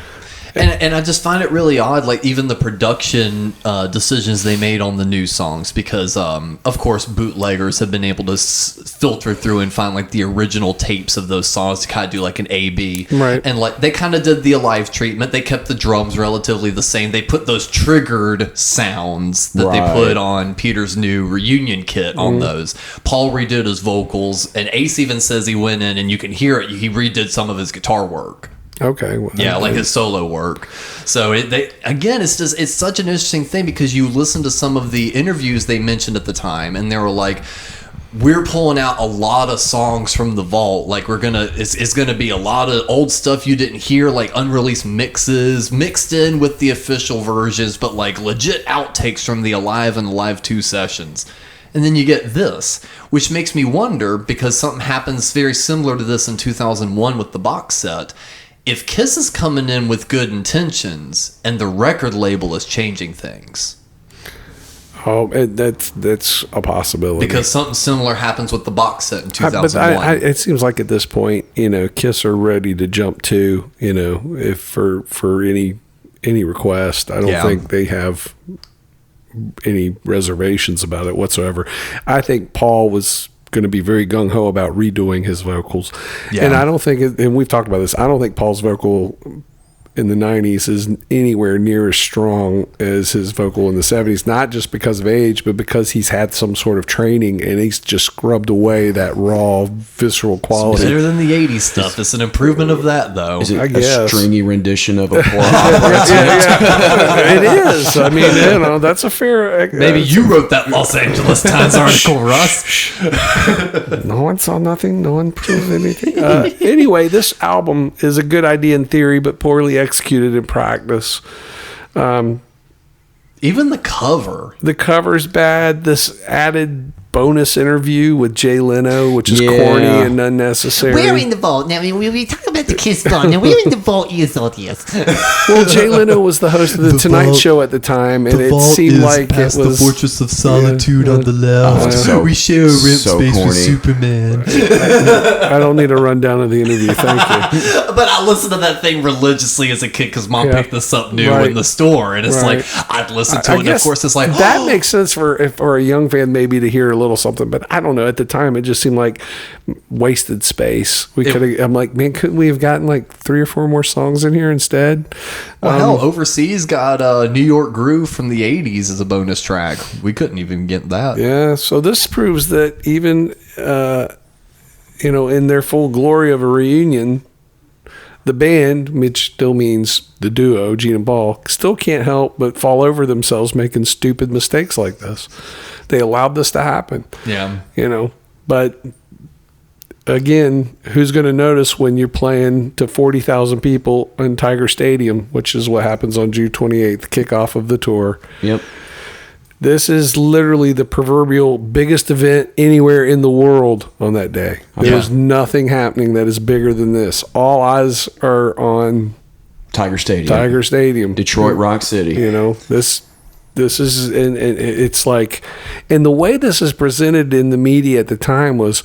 J: And I just find it really odd, like even the production decisions they made on the new songs, because of course bootleggers have been able to filter through and find like the original tapes of those songs to kind of do like an A/B,
H: right?
J: And like they kind of did the Alive treatment. They kept the drums relatively the same. They put those triggered sounds that they put on Peter's new reunion kit on those. Paul redid his vocals, and Ace even says he went in and you can hear it. He redid some of his guitar work.
H: Okay. Well,
J: yeah, like his solo work. So it's such an interesting thing because you listen to some of the interviews they mentioned at the time, and they were like, "We're pulling out a lot of songs from the vault. Like it's gonna be a lot of old stuff you didn't hear, like unreleased mixes mixed in with the official versions, but like legit outtakes from the Alive and Alive 2 sessions." And then you get this, which makes me wonder, because something happens very similar to this in 2001 with the box set. If Kiss is coming in with good intentions and the record label is changing things.
H: Oh, that's a possibility.
J: Because something similar happens with the box set in 2001.
H: But it seems like at this point, you know, Kiss are ready to jump to, you know, if for any request. I don't think they have any reservations about it whatsoever. I think Paul was going to be very gung-ho about redoing his vocals. Yeah. And I don't think, and we've talked about this, I don't think Paul's vocal in the 90s is anywhere near as strong as his vocal in the 70s, not just because of age, but because he's had some sort of training and he's just scrubbed away that raw, visceral quality.
J: It's better than the 80s stuff. It's an improvement of that, though.
I: Is it
H: I guess.
I: A stringy rendition of a poor opera?
H: It is. I mean, you know, that's a fair...
J: Maybe you wrote that Los Angeles Times article, Russ.
H: No one saw nothing. No one proved anything. Anyway, this album is a good idea in theory, but poorly executed in practice.
J: Even the cover.
H: The cover's bad. This added bonus interview with Jay Leno, which is corny and unnecessary.
E: We're in the vault. Now, we talk about the Kiss song. Now, we're in the vault, you audience.
H: Well, Jay Leno was the host of the Tonight Show at the time, and it seemed like it was
J: the Fortress of Solitude on the left. We share a rent space with Superman.
H: I don't need a rundown of the interview. Thank you.
J: But I listened to that thing religiously as a kid because Mom picked this up new in the store, and it's like I'd listen to it. And of course, it's like
H: that makes sense for a young fan maybe to hear little something, but I don't know. At the time, it just seemed like wasted space. I'm like, man, couldn't we have gotten like 3 or 4 more songs in here instead?
J: Well, hell, Overseas got New York Groove from the 80s as a bonus track. We couldn't even get that.
H: Yeah, so this proves that even, in their full glory of a reunion, the band, which still means the duo, Gene and Paul, still can't help but fall over themselves making stupid mistakes like this. They allowed this to happen.
J: Yeah.
H: But again, who's going to notice when you're playing to 40,000 people in Tiger Stadium, which is what happens on June 28th, kickoff of the tour.
I: Yep.
H: This is literally the proverbial biggest event anywhere in the world on that day. There's nothing happening that is bigger than this. All eyes are on
I: Tiger Stadium. Detroit Rock City.
H: This is, and it's like, and the way this is presented in the media at the time was,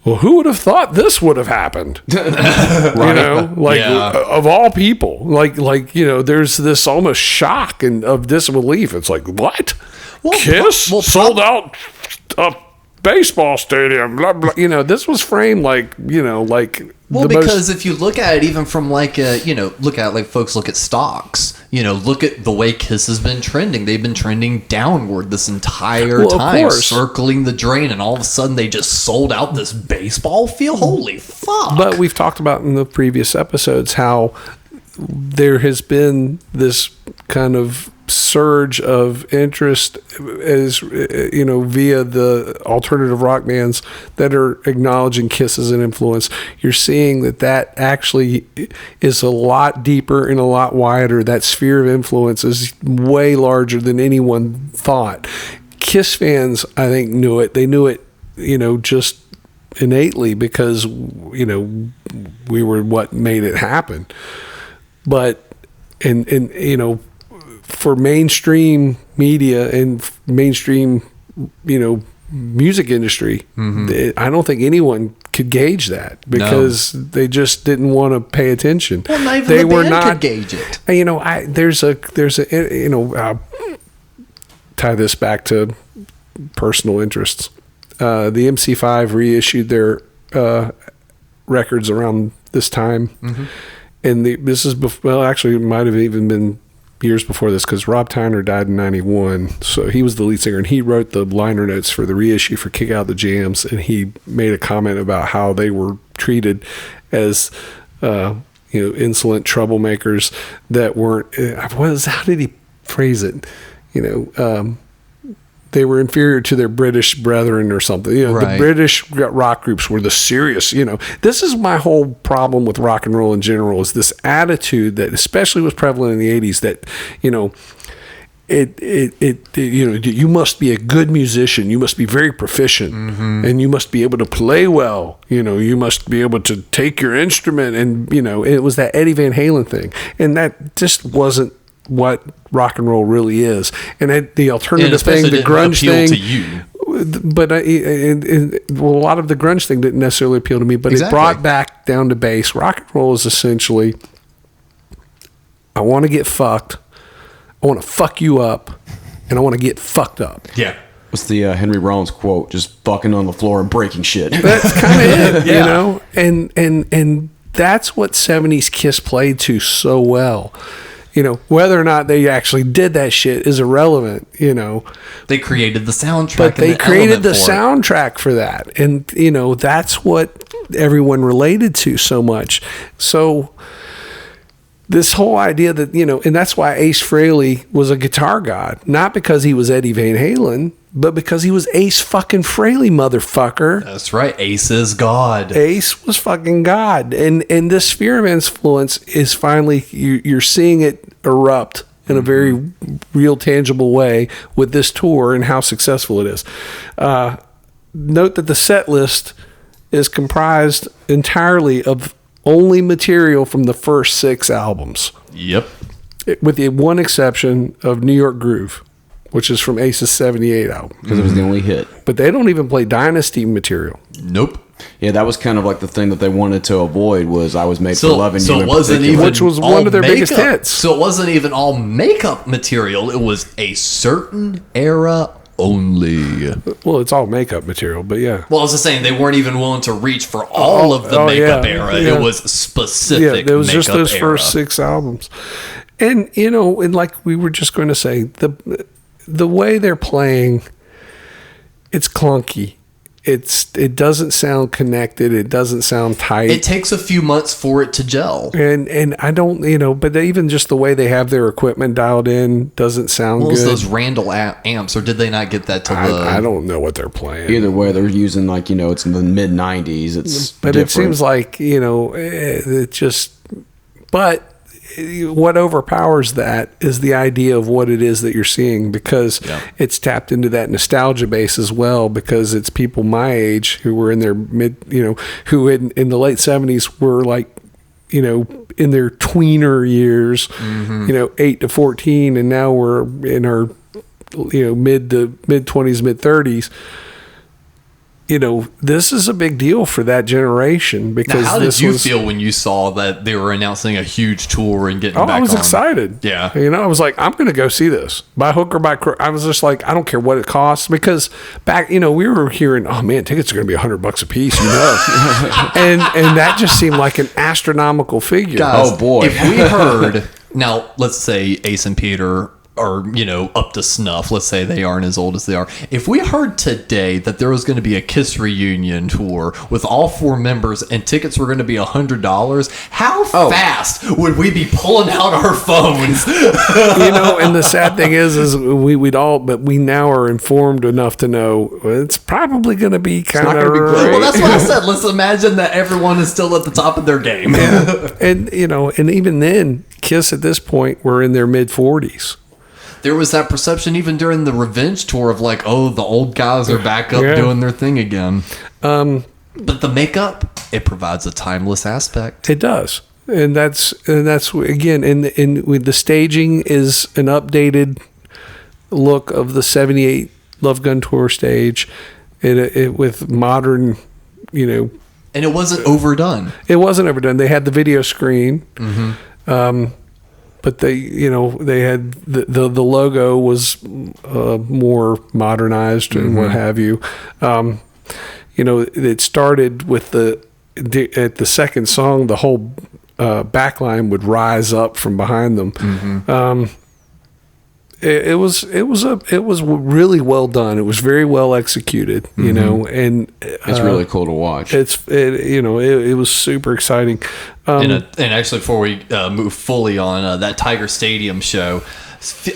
H: well, who would have thought this would have happened? Of all people, there's this almost shock and of disbelief. It's like, what? Kiss sold out a baseball stadium. Blah, blah. This was framed like.
J: Because if you look at it, even from look at like folks look at stocks. Look at the way Kiss has been trending. They've been trending downward this entire time, circling the drain, and all of a sudden they just sold out this baseball field. Holy fuck!
H: But we've talked about in the previous episodes how there has been this kind of surge of interest as via the alternative rock bands that are acknowledging Kiss as an influence. You're seeing that actually is a lot deeper and a lot wider. That sphere of influence is way larger than anyone thought. Kiss fans, I think, knew it. They knew it, just innately because we were what made it happen. But and for mainstream media and mainstream, music industry, I don't think anyone could gauge that because they just didn't want to pay attention.
J: Well, not even
H: they
J: the
H: were
J: band
H: not
J: could gauge it.
H: I'll tie this back to personal interests. The MC5 reissued their records around this time, and this is actually it might have even been years before this because Rob Tyner died in 91, so he was the lead singer and he wrote the liner notes for the reissue for Kick Out the Jams, and he made a comment about how they were treated as insolent troublemakers that weren't how did he phrase it, they were inferior to their British brethren or something. The British rock groups were the serious, This is my whole problem with rock and roll in general, is this attitude that especially was prevalent in the 80s that, you must be a good musician. You must be very proficient and you must be able to play well. You must be able to take your instrument and, it was that Eddie Van Halen thing. And that just wasn't what rock and roll really is. And the alternative thing, the grunge thing,
J: to you.
H: But a lot of the grunge thing didn't necessarily appeal to me, but it brought back down to base. Rock and roll is essentially, I want to get fucked, I want to fuck you up, and I want to get fucked up.
J: Yeah.
I: What's the Henry Rollins quote? Just fucking on the floor and breaking shit.
H: That's kind of it, and that's what 70s Kiss played to so well. Whether or not they actually did that shit is irrelevant,
J: They created the soundtrack.
H: But they created the soundtrack for that. And, that's what everyone related to so much. So this whole idea that, and that's why Ace Frehley was a guitar god. Not because he was Eddie Van Halen, but because he was Ace fucking Frehley, motherfucker.
J: That's right. Ace is God.
H: Ace was fucking God. And this sphere of influence is finally, you're seeing it erupt in a very real, tangible way with this tour and how successful it is. Note that the set list is comprised entirely of only material from the first 6 albums.
J: Yep.
H: With the one exception of New York Groove, which is from Ace's 78 album.
I: Because it was the only hit.
H: But they don't even play Dynasty material.
J: Nope.
I: Yeah, that was kind of like the thing that they wanted to avoid was I Was Made for Loving You.
J: It wasn't even
H: which was one of their biggest hits.
J: So it wasn't even all makeup material. It was a certain era only.
H: Well, it's all makeup material, but yeah.
J: Well, I was just saying they weren't even willing to reach for all of the makeup era.
H: Yeah.
J: It was specific.
H: Yeah, it was just
J: makeup
H: those
J: era.
H: first 6 albums. And, and like we were just going to say, the way they're playing, it's clunky. It doesn't sound connected. It doesn't sound tight.
J: It takes a few months for it to gel.
H: And I don't, but even just the way they have their equipment dialed in doesn't sound good.
J: Those Randall amps, or did they not get that to
H: I don't know what they're playing.
I: Either way, they're using it's in the mid 90s.
H: But
I: different.
H: it seems like, it just, but what overpowers that is the idea of what it is that you're seeing, because it's tapped into that nostalgia base as well, because it's people my age who were in their mid, who in the late 70s were like, in their tweener years, 8 to 14, and now we're in our, mid 20s, mid 30s. This is a big deal for that generation, because
J: now, how did you feel when you saw that they were announcing a huge tour and getting back on?
H: I was excited.
J: Yeah.
H: I was like, I'm going to go see this by hook or by crook. I was just like, I don't care what it costs, because back, we were hearing, oh man, tickets are going to be $100 a piece, and that just seemed like an astronomical figure.
J: Guys,
I: oh boy.
J: If we heard, now let's say Ace and Peter are, up to snuff. Let's say they aren't as old as they are. If we heard today that there was going to be a Kiss reunion tour with all 4 members and tickets were going to be $100, how fast would we be pulling out our phones?
H: And the sad thing is but we now are informed enough to know it's probably going to be kind of.
J: Well, that's what I said. Let's imagine that everyone is still at the top of their game.
H: Yeah. And even then, Kiss at this point were in their mid 40s.
J: There was that perception even during the Revenge tour of like, oh, the old guys are back up doing their thing again. But the makeup, it provides a timeless aspect.
H: It does. And that's again, with the staging is an updated look of the 78 Love Gun Tour stage, with modern,
J: And it wasn't overdone.
H: It wasn't overdone. They had the video screen. Mm-hmm. But they had the logo was more modernized and what have you. It started with at the second song, the whole backline would rise up from behind them. Mm-hmm. It was really well done. It was very well executed, and
I: it's really cool to watch.
H: It was super exciting.
J: And actually, before we move fully on that Tiger Stadium show,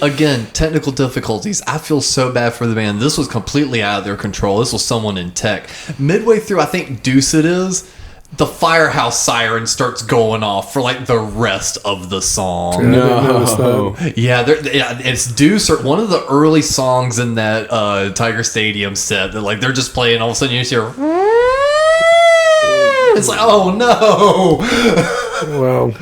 J: again, technical difficulties. I feel so bad for the band. This was completely out of their control. This was someone in tech. Midway through, I think Deuce it is, the firehouse siren starts going off for like the rest of the song.
H: No.
J: It's Deuce, or one of the early songs in that Tiger Stadium set that like they're just playing. All of a sudden you just hear, it's like, oh no.
H: Well,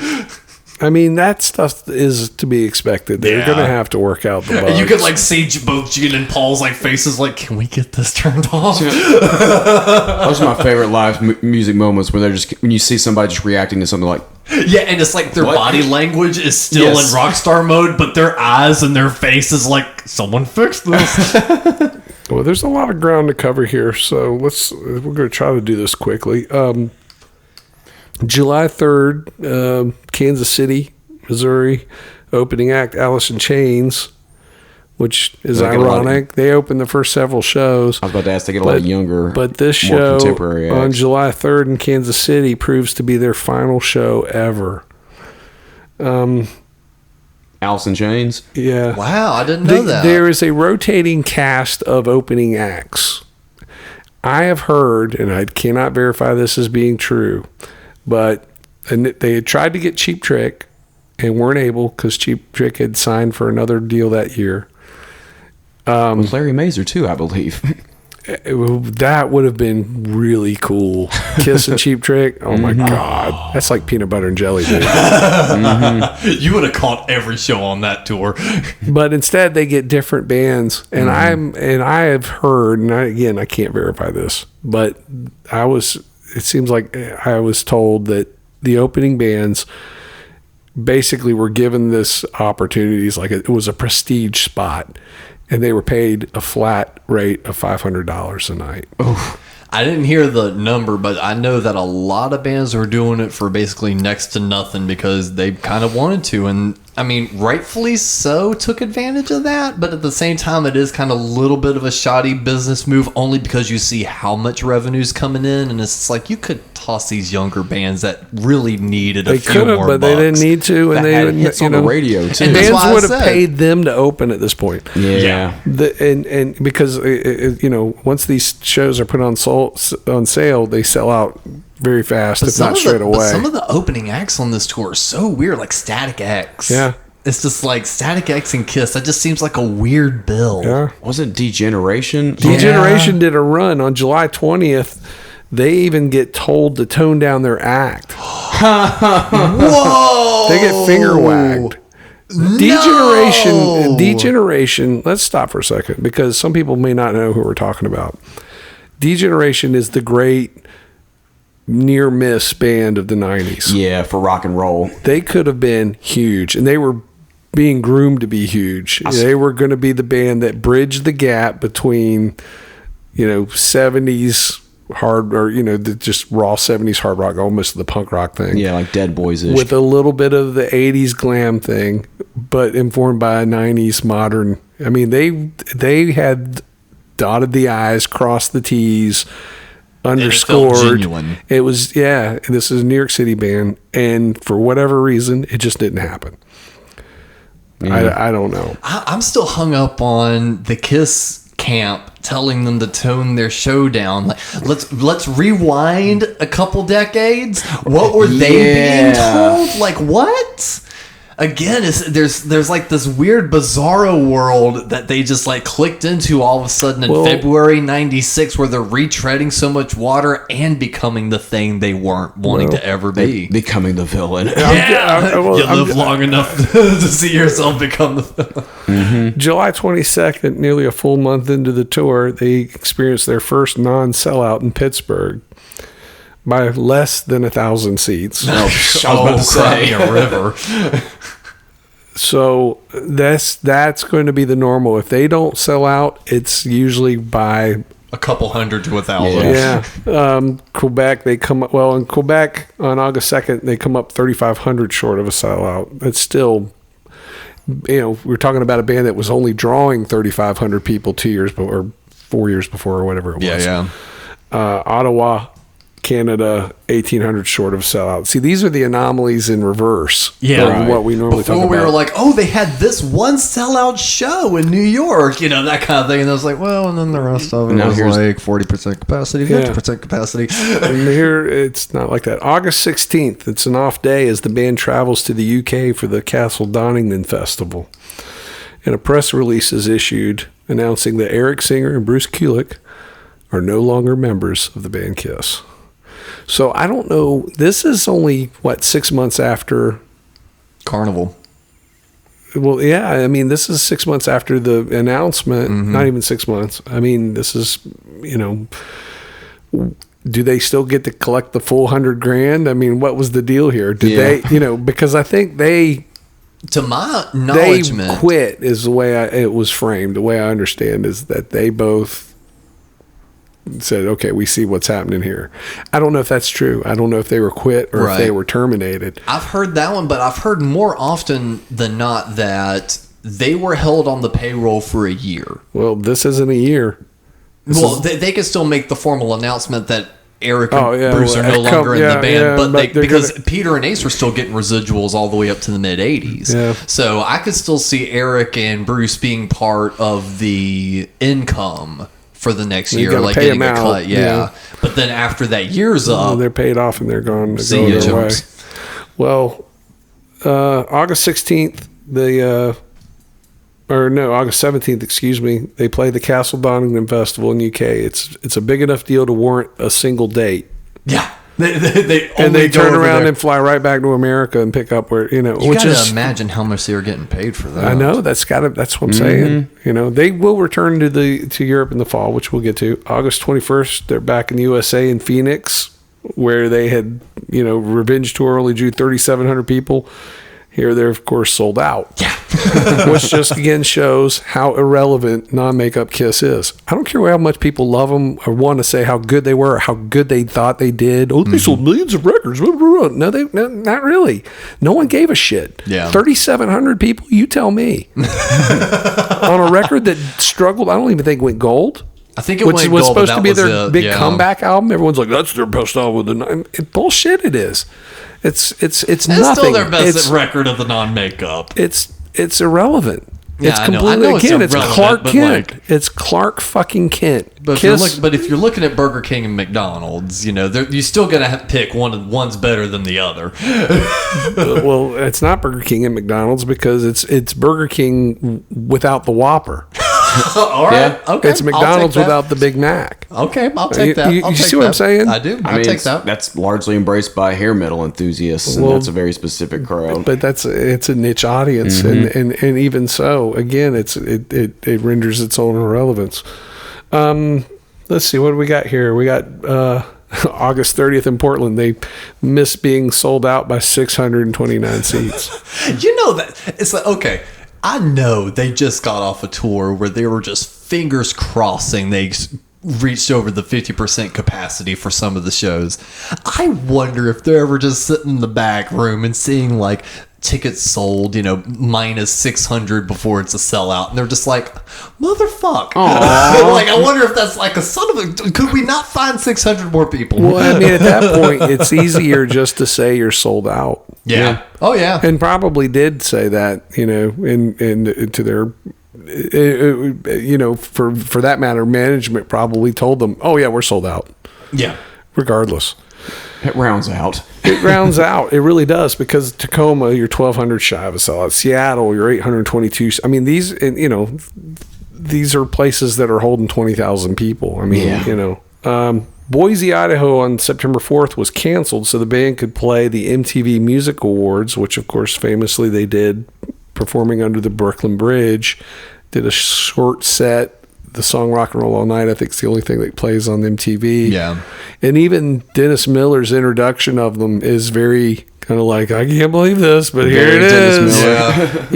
H: I mean, that stuff is to be expected. They're going to have to work out the bugs.
J: And you could like see both Gene and Paul's like faces like, can we get this turned off?
I: Those are my favorite live music moments, where when you see somebody just reacting to something like,
J: yeah, and it's like their body language is still in rock star mode, but their eyes and their face is like, someone fix this.
H: Well, there's a lot of ground to cover here, so we're going to try to do this quickly. July 3rd, Kansas City, Missouri, opening act Alice in Chains, which is ironic. They opened the first several shows.
I: I was about to ask, they get a lot younger,
H: but this
I: more
H: show
I: contemporary acts.
H: On July 3rd in Kansas City proves to be their final show ever.
I: Alice in Chains?
H: Yeah.
J: Wow, I didn't know that.
H: There is a rotating cast of opening acts. I have heard, and I cannot verify this as being true, but they had tried to get Cheap Trick and weren't able because Cheap Trick had signed for another deal that year.
I: With Larry Mazer too, I believe.
H: That would have been really cool. Kiss and Cheap Trick. Oh my God, that's like peanut butter and jelly, dude.
J: You would have caught every show on that tour.
H: But instead, they get different bands, and I have heard, and I can't verify this, but it seems like I was told that the opening bands basically were given this opportunities, like it was a prestige spot. and they were paid a flat rate of $500 a night.
J: I didn't hear the number, but I know that a lot of bands were doing it for basically next to nothing because they kind of wanted to. And I mean, rightfully so, took advantage of that. But at the same time, it is kind of a little bit of a shoddy business move only because you see how much revenue's coming in. And it's like you could toss these younger bands that really needed a few more
H: but
J: bucks.
H: they didn't need to. And
I: That
H: they
I: had
H: didn't,
I: hits on the radio, too.
J: And that's
H: bands
J: why I
H: would have
J: said-
H: paid them to open at this point.
I: Yeah.
H: And because, once these shows are put on sale, they sell out very fast, if not straight away.
J: But some of the opening acts on this tour are so weird, like Static X.
H: Yeah.
J: It's just like Static X and Kiss. That just seems like a weird bill.
H: Yeah.
I: Wasn't Degeneration?
H: Degeneration did a run on July 20th. They even get told to tone down their act.
J: Whoa!
H: They get finger wagged. Degeneration. Let's stop for a second because some people may not know who we're talking about. Degeneration is the great near miss band of the 90s.
I: Yeah, for rock and roll.
H: They could have been huge, and they were being groomed to be huge. They were going to be the band that bridged the gap between, 70s hard or the just raw 70s hard rock, almost the punk rock thing.
I: Yeah, like Dead Boys-ish.
H: With a little bit of the 80s glam thing, but informed by a 90s modern. I mean, they had dotted the I's, crossed the T's, underscored.
J: It felt genuine.
H: It was, this is a New York City band, and for whatever reason, it just didn't happen. I don't know.
J: I'm still hung up on the Kiss camp telling them to tone their show down. Like, let's rewind a couple decades. What were they being told? Like what? Again, there's like this weird bizarro world that they just like clicked into all of a sudden in February '96, where they're retreading so much water and becoming the thing they weren't wanting to ever be.
I: Becoming the villain.
J: You live long enough to see yourself become the villain.
H: Mm-hmm. July 22nd, nearly a full month into the tour, they experienced their first non-sellout in Pittsburgh by less than 1,000 seats.
I: I was about to say.
J: A river.
H: So that's going to be the normal. If they don't sell out, it's usually by
J: a couple hundred to 1,000.
H: Yeah. Quebec, they come up, in Quebec on August 2nd, they come up 3,500 short of a sellout. That's still, we're talking about a band that was only drawing 3,500 people 2 years before, or 4 years before, or whatever it was.
J: Yeah.
H: Ottawa, Canada, 1,800 short of sellout. See, these are the anomalies in reverse.
J: Yeah,
H: what we normally talk about.
J: Before we were like, they had this one sellout show in New York, that kind of thing. And I was like, and then the rest of it was like 40% capacity, 50% capacity.
H: And here, it's not like that. August 16th, it's an off day as the band travels to the UK for the Castle Donington Festival. And a press release is issued announcing that Eric Singer and Bruce Kulick are no longer members of the band Kiss. So I don't know. This is only 6 months after
J: Carnival.
H: Well, yeah. I mean, this is 6 months after the announcement. Mm-hmm. Not even 6 months. I mean, this is do they still get to collect the full $100,000? I mean, what was the deal here? Did they? Because I think they.
J: To my knowledge,
H: they quit is the way it was framed. The way I understand is that they both said, okay, we see what's happening here. I don't know if that's true. I don't know if they were quit or if they were terminated.
J: I've heard that one, but I've heard more often than not that they were held on the payroll for a year.
H: Well, this isn't a year.
J: They can still make the formal announcement that Eric and Bruce are no longer in the band, but because Peter and Ace were still getting residuals all the way up to the mid 80s.
H: Yeah.
J: So I could still see Eric and Bruce being part of the income for the next year, like getting a cut. Yeah. But then after that year's up,
H: they're paid off and they're gone.
J: See you,
H: their way. Well, August 16th, August 17th, excuse me, they play the Castle Donington Festival in UK. It's a big enough deal to warrant a single date.
J: Yeah. They
H: turn around and fly right back to America and pick up where
J: you gotta imagine how much they were getting paid for that.
H: I know that's what I'm saying. They will return to Europe in the fall, which we'll get to. August 21st, they're back in the USA in Phoenix, where they had Revenge Tour only drew 3,700 people, Here they're, of course, sold out. Yeah. Which just, again, shows how irrelevant non-makeup Kiss is. I don't care how much people love them or want to say how good they were or how good they thought they did. Oh, they sold millions of records. No, not really. No one gave a shit.
J: Yeah.
H: 3,700 people, you tell me. On a record that struggled, I don't even think went gold.
J: I think it
H: which
J: went
H: was
J: gold,
H: supposed
J: but
H: to be
J: that
H: their
J: was
H: big
J: yeah.
H: comeback album. Everyone's like, that's their best album. Bullshit it is. It's
J: It's
H: nothing.
J: still their best
H: It's-
J: record of the non-makeup.
H: It's irrelevant.
J: Yeah,
H: It's
J: I know.
H: completely
J: I know it's
H: again. It's
J: irrelevant,
H: Clark
J: but,
H: Kent.
J: like-
H: It's Clark fucking Kent.
J: But
H: Kiss.
J: if you're looking at Burger King and McDonald's, you still gotta pick one's better than the other.
H: Well, it's not Burger King and McDonald's because it's Burger King without the Whopper.
J: All right, okay.
H: It's McDonald's without the Big Mac.
J: Okay, I'll take that.
H: You
J: I'll take
H: see what I'm
J: that.
H: saying?
J: I do.
I: I
J: I'll
I: mean,
J: take that.
I: that's largely embraced by hair metal enthusiasts, and
H: Well,
I: that's a very specific crowd.
H: But it's a niche audience, and even so, again, it renders its own irrelevance. Let's see, what do we got here? We got August 30th in Portland. They missed being sold out by 629 seats.
J: You know that it's like, okay, I know they just got off a tour where they were just fingers crossing they reached over the 50% capacity for some of the shows. I wonder if they're ever just sitting in the back room and seeing like tickets sold, minus 600 before it's a sellout, and they're just like, motherfuck. Like, I wonder if that's like a son of a, could we not find 600 more people?
H: Well, I mean, at that point, it's easier just to say you're sold out.
J: Yeah. Oh yeah.
H: And probably did say that, in to their, for that matter, management probably told them, oh yeah, we're sold out.
J: Yeah.
H: Regardless.
I: It rounds out.
H: It rounds out. It really does, because Tacoma, you're 1,200 shy of a sellout. Seattle, you're 822. I mean, these are places that are holding 20,000 people. I mean, Boise, Idaho on September 4th was canceled so the band could play the MTV Music Awards, which of course famously they did, performing under the Brooklyn Bridge. Did a short set. The song Rock and Roll All Night, I think, is the only thing that plays on MTV.
J: Yeah.
H: And even Dennis Miller's introduction of them is very kind of like, I can't believe this, but here it is.
J: Yeah.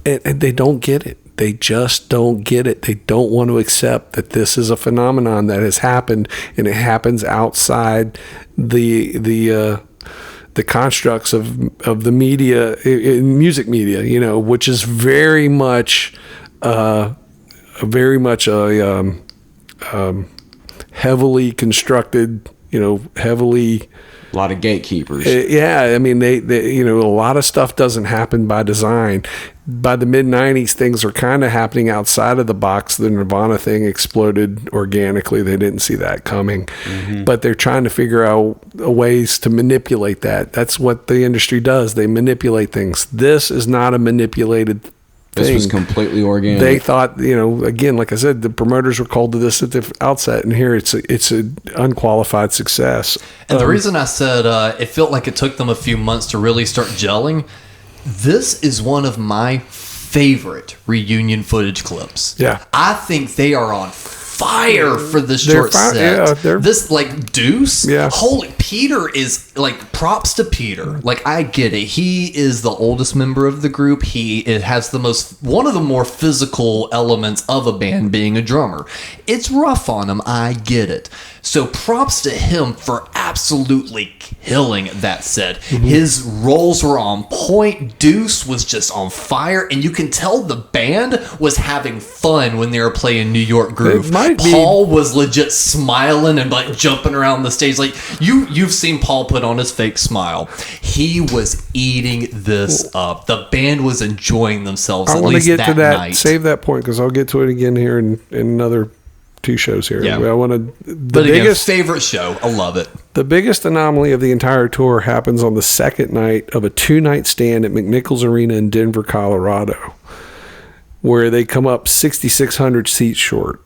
H: And they don't get it. They just don't get it. They don't want to accept that this is a phenomenon that has happened, and it happens outside the constructs of the media, in music media, which is very much a heavily constructed, heavily.
I: A lot of gatekeepers.
H: Yeah, I mean, they a lot of stuff doesn't happen by design. By the mid-'90s, things are kind of happening outside of the box. The Nirvana thing exploded organically. They didn't see that coming. Mm-hmm. But they're trying to figure out ways to manipulate that. That's what the industry does. They manipulate things. This is not a manipulated thing.
I: This was completely organic.
H: They thought, again, like I said, the promoters were called to this at the outset, and here it's an unqualified success.
J: And the reason I said it felt like it took them a few months to really start gelling, this is one of my favorite reunion footage clips.
H: Yeah.
J: I think they are on fire for this short set.
H: Yeah,
J: this, like, Deuce,
H: yeah.
J: Holy, Peter is, like, props to Peter. Like, I get it. He is the oldest member of the group. It has one of the more physical elements of a band being a drummer. It's rough on him. I get it. So props to him for absolutely killing that set. Mm-hmm. His roles were on point. Deuce was just on fire, and you can tell the band was having fun when they were playing New York Groove. Paul was legit smiling and like jumping around the stage. Like you've seen Paul put on his fake smile. He was eating this up. The band was enjoying themselves.
H: I
J: at
H: want to
J: least
H: get
J: that
H: to that.
J: night.
H: Save that point because I'll get to it again here in another 2 shows here.
J: Yeah.
H: I want to.
J: But again, favorite show. I love it.
H: The biggest anomaly of the entire tour happens on the second night of a 2-night stand at McNichols Arena in Denver, Colorado, where they come up 6,600 seats short.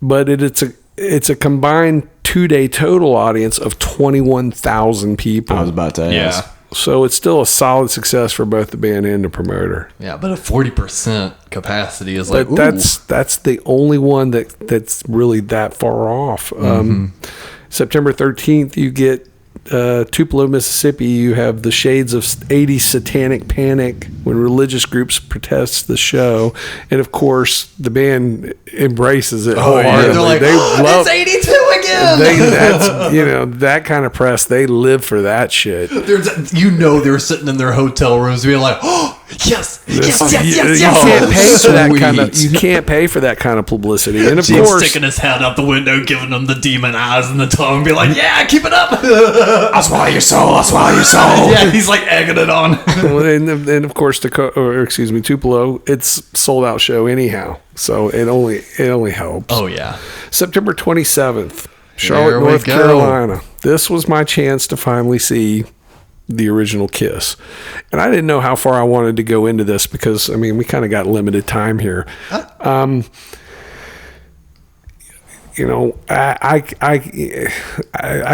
H: But it's a combined 2-day total audience of 21,000 people.
I: I was about to ask.
J: Yeah.
H: So it's still a solid success for both the band and the promoter.
J: Yeah, but a 40% capacity is like,
H: but that's the only one that's really that far off. September 13th, you get Tupelo, Mississippi, you have the shades of 80s satanic panic when religious groups protest the show. And of course, the band embraces it wholeheartedly.
J: They're like,
H: they love
J: it's 82 again!
H: That's, that kind of press, they live for that shit.
J: They're sitting in their hotel rooms being like, oh, yes.
H: You can't pay for that kind of. You can't pay for that kind of publicity. And of course,
J: sticking his head out the window, giving them the demon eyes and the tongue, be like, "Yeah, keep it up."
I: I'll swallow your soul. I'll swallow your soul.
J: Yeah, he's like egging it on.
H: and of course, Tupelo, it's sold out show anyhow, so it only helps.
J: Oh yeah,
H: September 27th, Charlotte, North Carolina. This was my chance to finally see the original Kiss. And I didn't know how far I wanted to go into this because, I mean, we kind of got limited time here. I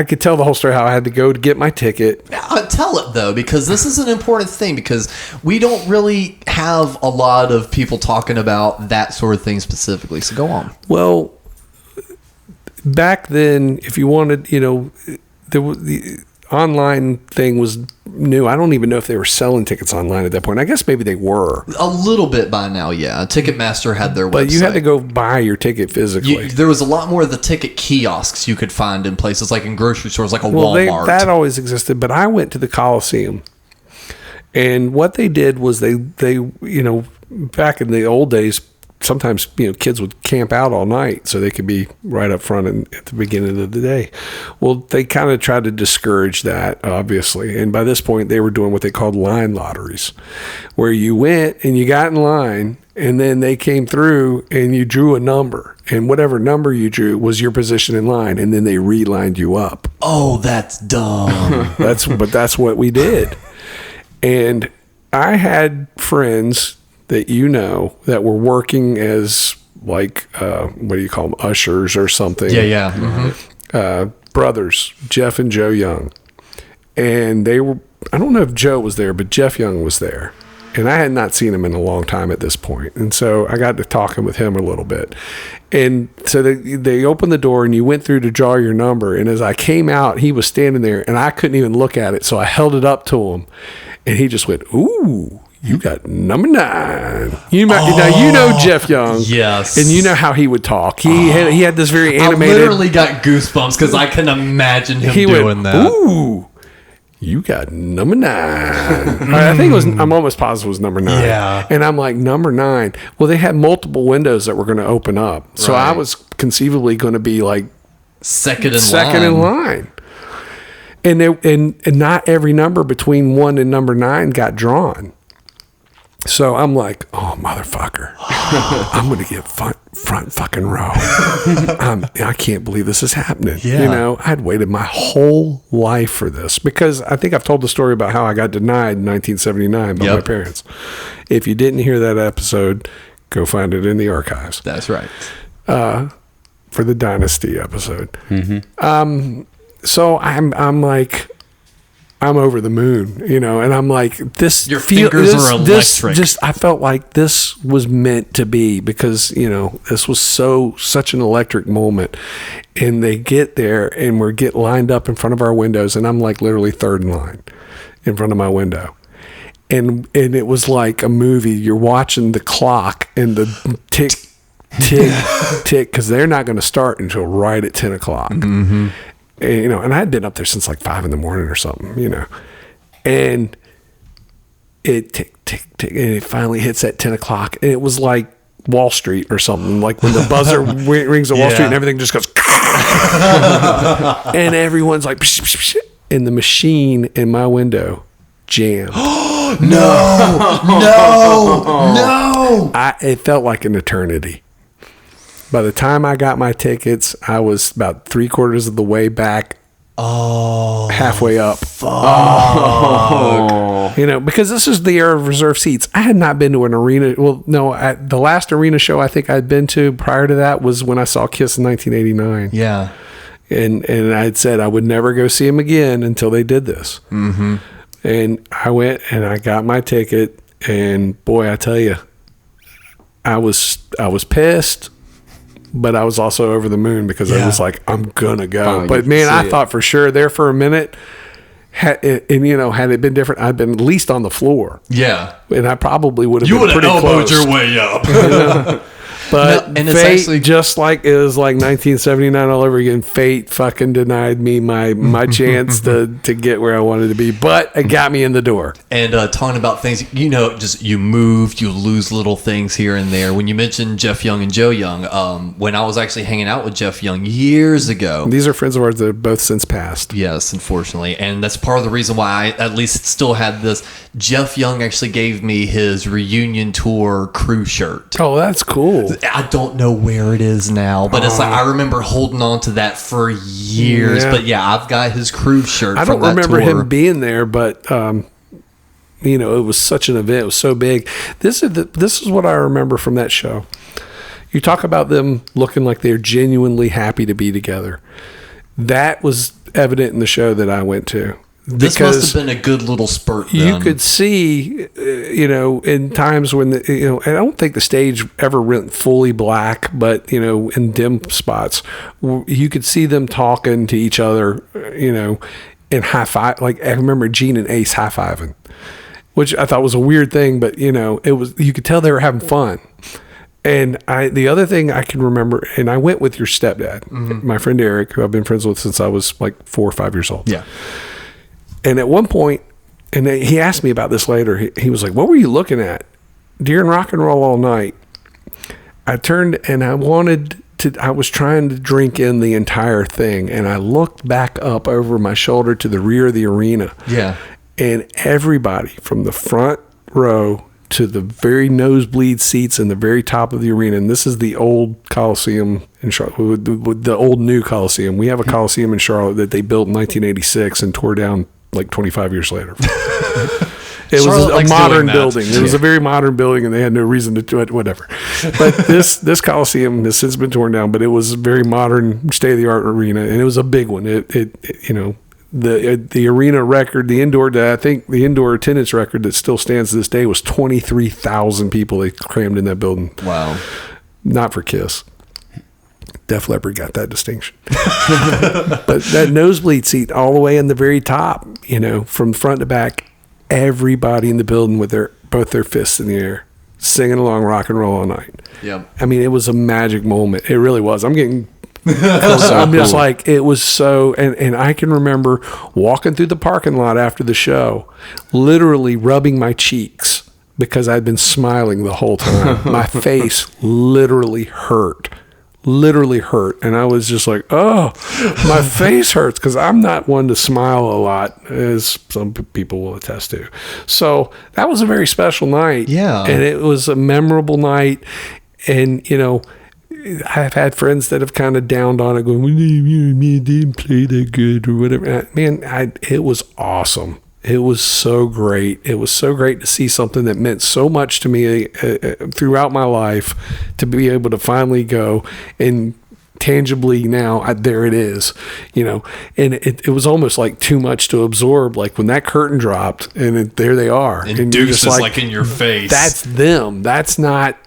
H: could tell the whole story how I had to go to get my ticket.
J: Tell it, though, because this is an important thing, because we don't really have a lot of people talking about that sort of thing specifically. So go on.
H: Well, back then, if you wanted, the online thing was new. I don't even know if they were selling tickets online at that point. I guess maybe they were.
J: A little bit by now, yeah. Ticketmaster had their website.
H: But you had to go buy your ticket physically.
J: There was a lot more of the ticket kiosks you could find in places like in grocery stores, like Walmart.
H: That always existed, but I went to the Coliseum. And what they did was they back in the old days, sometimes kids would camp out all night so they could be right up front at the beginning of the day. Well, they kind of tried to discourage that, obviously, and by this point they were doing what they called line lotteries, where you went and you got in line and then they came through and you drew a number, and whatever number you drew was your position in line, and then they relined you up.
J: Oh, that's dumb.
H: That's what we did. And I had friends that that were working as like what do you call them, ushers or something.
J: Yeah. Mm-hmm.
H: Brothers, Jeff and Joe Young, and they were. I don't know if Joe was there, but Jeff Young was there, and I had not seen him in a long time at this point, and so I got to talking with him a little bit. And so they opened the door and you went through to draw your number, and as I came out, he was standing there and I couldn't even look at it, so I held it up to him, and he just went, "Ooh, you got number 9." Now you know Jeff Young.
J: Yes.
H: And you know how he would talk. He had this very animated.
J: I literally got goosebumps because I can imagine him doing that.
H: Ooh, you got number 9. I think it was, I'm almost positive it was number 9.
J: Yeah.
H: And I'm like, number 9. Well, they had multiple windows that were going to open up. So I was conceivably going to be like
J: second
H: in line. And not every number between 1 and number 9 got drawn. So I'm like, oh, motherfucker. I'm going to get front fucking row. I can't believe this is happening.
J: Yeah.
H: I'd waited my whole life for this because I think I've told the story about how I got denied in 1979 by my parents. If you didn't hear that episode, go find it in the archives.
J: That's right.
H: For the Dynasty episode.
I: Mm-hmm.
H: So I'm like, I'm over the moon, and I'm like, this.
J: Your fingers are electric.
H: I felt like this was meant to be because, this was such an electric moment. And they get there and we get lined up in front of our windows, and I'm like literally third in line in front of my window. And it was like a movie. You're watching the clock and the tick, tick, tick, because they're not going to start until right at 10 o'clock.
J: Mm-hmm.
H: And I had been up there since like 5 a.m. or something, and it tick, tick, tick, and it finally hits at 10 o'clock, and it was like Wall Street or something, like when the buzzer rings at Wall Street and everything just goes, and everyone's like, psh, psh, psh, and the machine in my window jammed. No. It felt like an eternity. By the time I got my tickets, I was about 3/4 of the way back. Halfway up.
J: Fuck.
H: Because this is the era of reserved seats. I had not been to an arena. Well, no, the last arena show I think I'd been to prior to that was when I saw Kiss in 1989.
J: Yeah.
H: And I had said I would never go see them again until they did this.
J: Mm-hmm.
H: And I went and I got my ticket, and boy, I tell you, I was pissed. but I was also over the moon because I was like, I'm gonna go.
I: Finally
H: But
I: get to
H: man,
I: see
H: I
I: it.
H: thought for sure there for a minute. Had it been different, I'd been at least on the floor.
J: Yeah.
H: And I probably would have
J: You
H: been
J: would have
H: pretty
J: elbowed
H: close.
J: your way up.
H: But
J: No, and it's
H: fate,
J: actually-
H: just like it was like 1979 all over again, fate fucking denied me my chance to get where I wanted to be. But it got me in the door.
J: And talking about things, just you moved, you lose little things here and there. When you mentioned Jeff Young and Joe Young, when I was actually hanging out with Jeff Young years ago.
H: These are friends of ours that have both since passed.
J: Yes, unfortunately. And that's part of the reason why I at least still had this. Jeff Young actually gave me his reunion tour crew shirt.
H: Oh, that's cool.
J: I don't know where it is now, but it's like I remember holding on to that for years.
H: Yeah.
J: But yeah, I've got his crew shirt.
H: I
J: from
H: don't
J: that
H: remember
J: tour.
H: him being there, but it was such an event. It was so big. This is what I remember from that show. You talk about them looking like they're genuinely happy to be together. That was evident in the show that I went to.
J: This must have been a good little spurt.
H: You
J: then.
H: could see, in times when and I don't think the stage ever went fully black, but in dim spots, you could see them talking to each other, and high five. Like I remember Gene and Ace high fiving, which I thought was a weird thing, but it was. You could tell they were having fun. And the other thing I can remember, and I went with your stepdad, my friend Eric, who I've been friends with since I was like 4 or 5 years old.
J: Yeah.
H: And at one point, and he asked me about this later, he was like, what were you looking at? During Rock and Roll All Night, I turned and I was trying to drink in the entire thing. And I looked back up over my shoulder to the rear of the arena.
J: Yeah.
H: And everybody from the front row to the very nosebleed seats in the very top of the arena. And this is the old Coliseum in Charlotte, the old new Coliseum. We have a Coliseum in Charlotte that they built in 1986 and tore down like 25 years later. It was a modern building. It was a very modern building, and they had no reason to do it, whatever. But this Coliseum has since been torn down, but it was a very modern, state-of-the-art arena, and it was a big one. The arena record, the indoor attendance record that still stands to this day was 23,000 people they crammed in that building.
J: Wow.
H: Not for Kiss. Def Leppard got that distinction. But that nosebleed seat all the way in the very top, from front to back, everybody in the building with both their fists in the air, singing along Rock and Roll All Night.
J: Yep.
H: I mean, it was a magic moment. It really was. I'm getting close. I'm just like, it was so, and I can remember walking through the parking lot after the show, literally rubbing my cheeks because I'd been smiling the whole time. My face literally hurt. And I was just like, oh, my face hurts, because I'm not one to smile a lot, as some people will attest to. So that was a very special night.
J: Yeah.
H: And it was a memorable night. And, I've had friends that have kind of downed on it, going, well, me didn't play that good or whatever. Man, it was awesome. It was so great. It was so great to see something that meant so much to me throughout my life, to be able to finally go and tangibly now there it is, and it was almost like too much to absorb. Like when that curtain dropped and there they are,
J: And
H: you're
J: Deuce
H: just
J: is like in your face.
H: That's them. That's not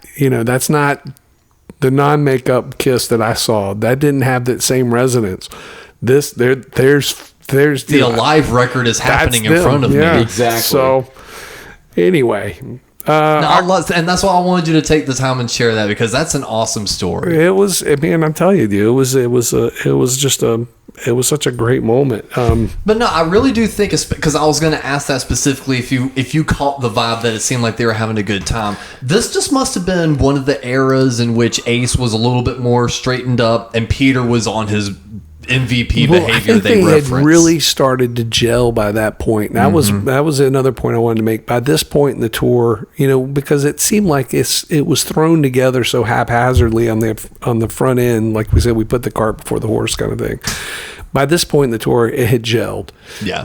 H: the non-makeup Kiss that I saw. That didn't have that same resonance. There's
J: the alive record is happening in front of me.
I: Exactly.
H: So anyway,
J: and that's why I wanted you to take the time and share that, because that's an awesome story.
H: it was. Man, I'm telling you, it was such a great moment.
J: But no, I really do think it's because I was going to ask that specifically. If you caught the vibe that it seemed like they were having a good time, this just must have been one of the eras in which Ace was a little bit more straightened up and Peter was on his MVP behavior.
H: I think they had really started to gel by that point. And that was another point I wanted to make. By this point in the tour, because it seemed like it was thrown together so haphazardly on the front end, like we said, we put the cart before the horse kind of thing. By this point in the tour, it had gelled.
J: Yeah,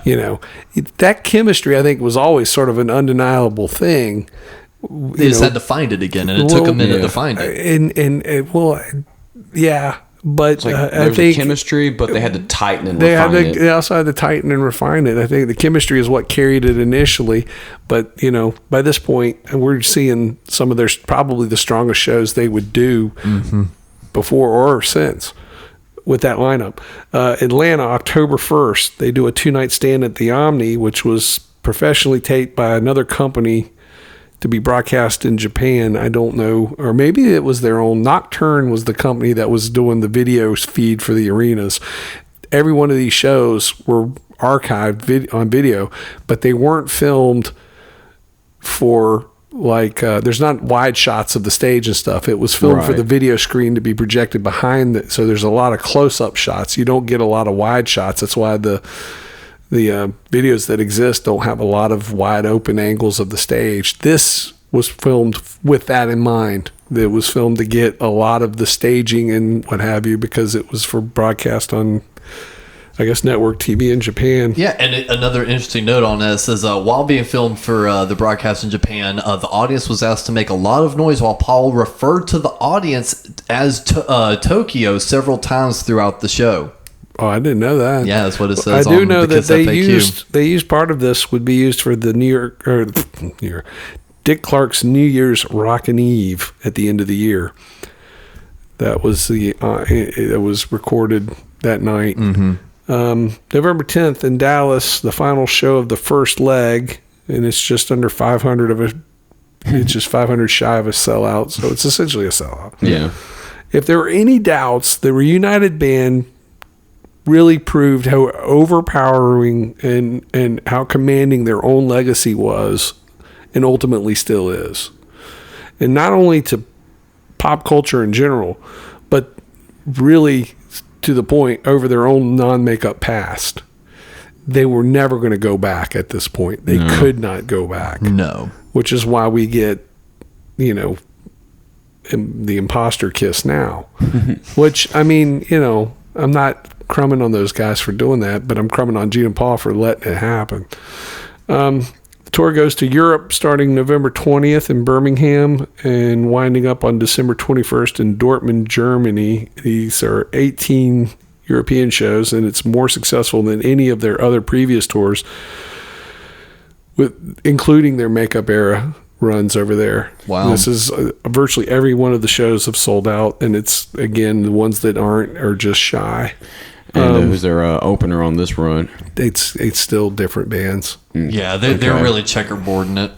H: that chemistry, I think, was always sort of an undeniable thing.
J: They just had to find it again, and it took a minute to find it.
H: Yeah. But
I: I think chemistry, but they had to tighten and refine it.
H: They also had to tighten and refine it. I think the chemistry is what carried it initially, but by this point, we're seeing some of their probably the strongest shows they would do before or since with that lineup. Atlanta, October 1st, they do a 2-night stand at the Omni, which was professionally taped by another company to be broadcast in Japan. I don't know, or maybe it was their own. Nocturne was the company that was doing the video feed for the arenas. Every one of these shows were archived on video, but they weren't filmed for there's not wide shots of the stage and stuff. It was filmed for the video screen to be projected behind it. So there's a lot of close-up shots. You don't get a lot of wide shots. That's why the videos that exist don't have a lot of wide open angles of the stage. This was filmed with that in mind. It was filmed to get a lot of the staging and what have you, because it was for broadcast on, I guess, network TV in Japan.
J: Yeah, and another interesting note on this is while being filmed for the broadcast in Japan, the audience was asked to make a lot of noise while Paul referred to the audience as Tokyo several times throughout the show.
H: Oh, I didn't know that.
J: Yeah, that's what it says.
H: I do know that they used part of this would be used for the New York Dick Clark's New Year's Rockin' Eve at the end of the year. That was it was recorded that night.
J: Mm-hmm.
H: November 10th in Dallas, the final show of the first leg, and it's just under 500 it's just 500 shy of a sellout, so it's essentially a sellout.
I: Yeah.
H: If there were any doubts, the reunited band really proved how overpowering and how commanding their own legacy was, and ultimately still is. And not only to pop culture in general, but really to the point over their own non-makeup past. They were never going to go back at this point. They could not go back.
J: No.
H: Which is why we get, the imposter kiss now. Which, I mean, I'm not crumbing on those guys for doing that, but I'm crumbing on Gene and Paul for letting it happen. The tour goes to Europe starting November 20th in Birmingham and winding up on December 21st in Dortmund, Germany. These are 18 European shows, and it's more successful than any of their other previous tours, including their makeup era runs over there.
J: Wow.
H: This is virtually every one of the shows have sold out, and it's, again, the ones that aren't are just shy.
I: And who's their opener on this run?
H: It's still different bands.
J: Yeah, they're really checkerboarding it.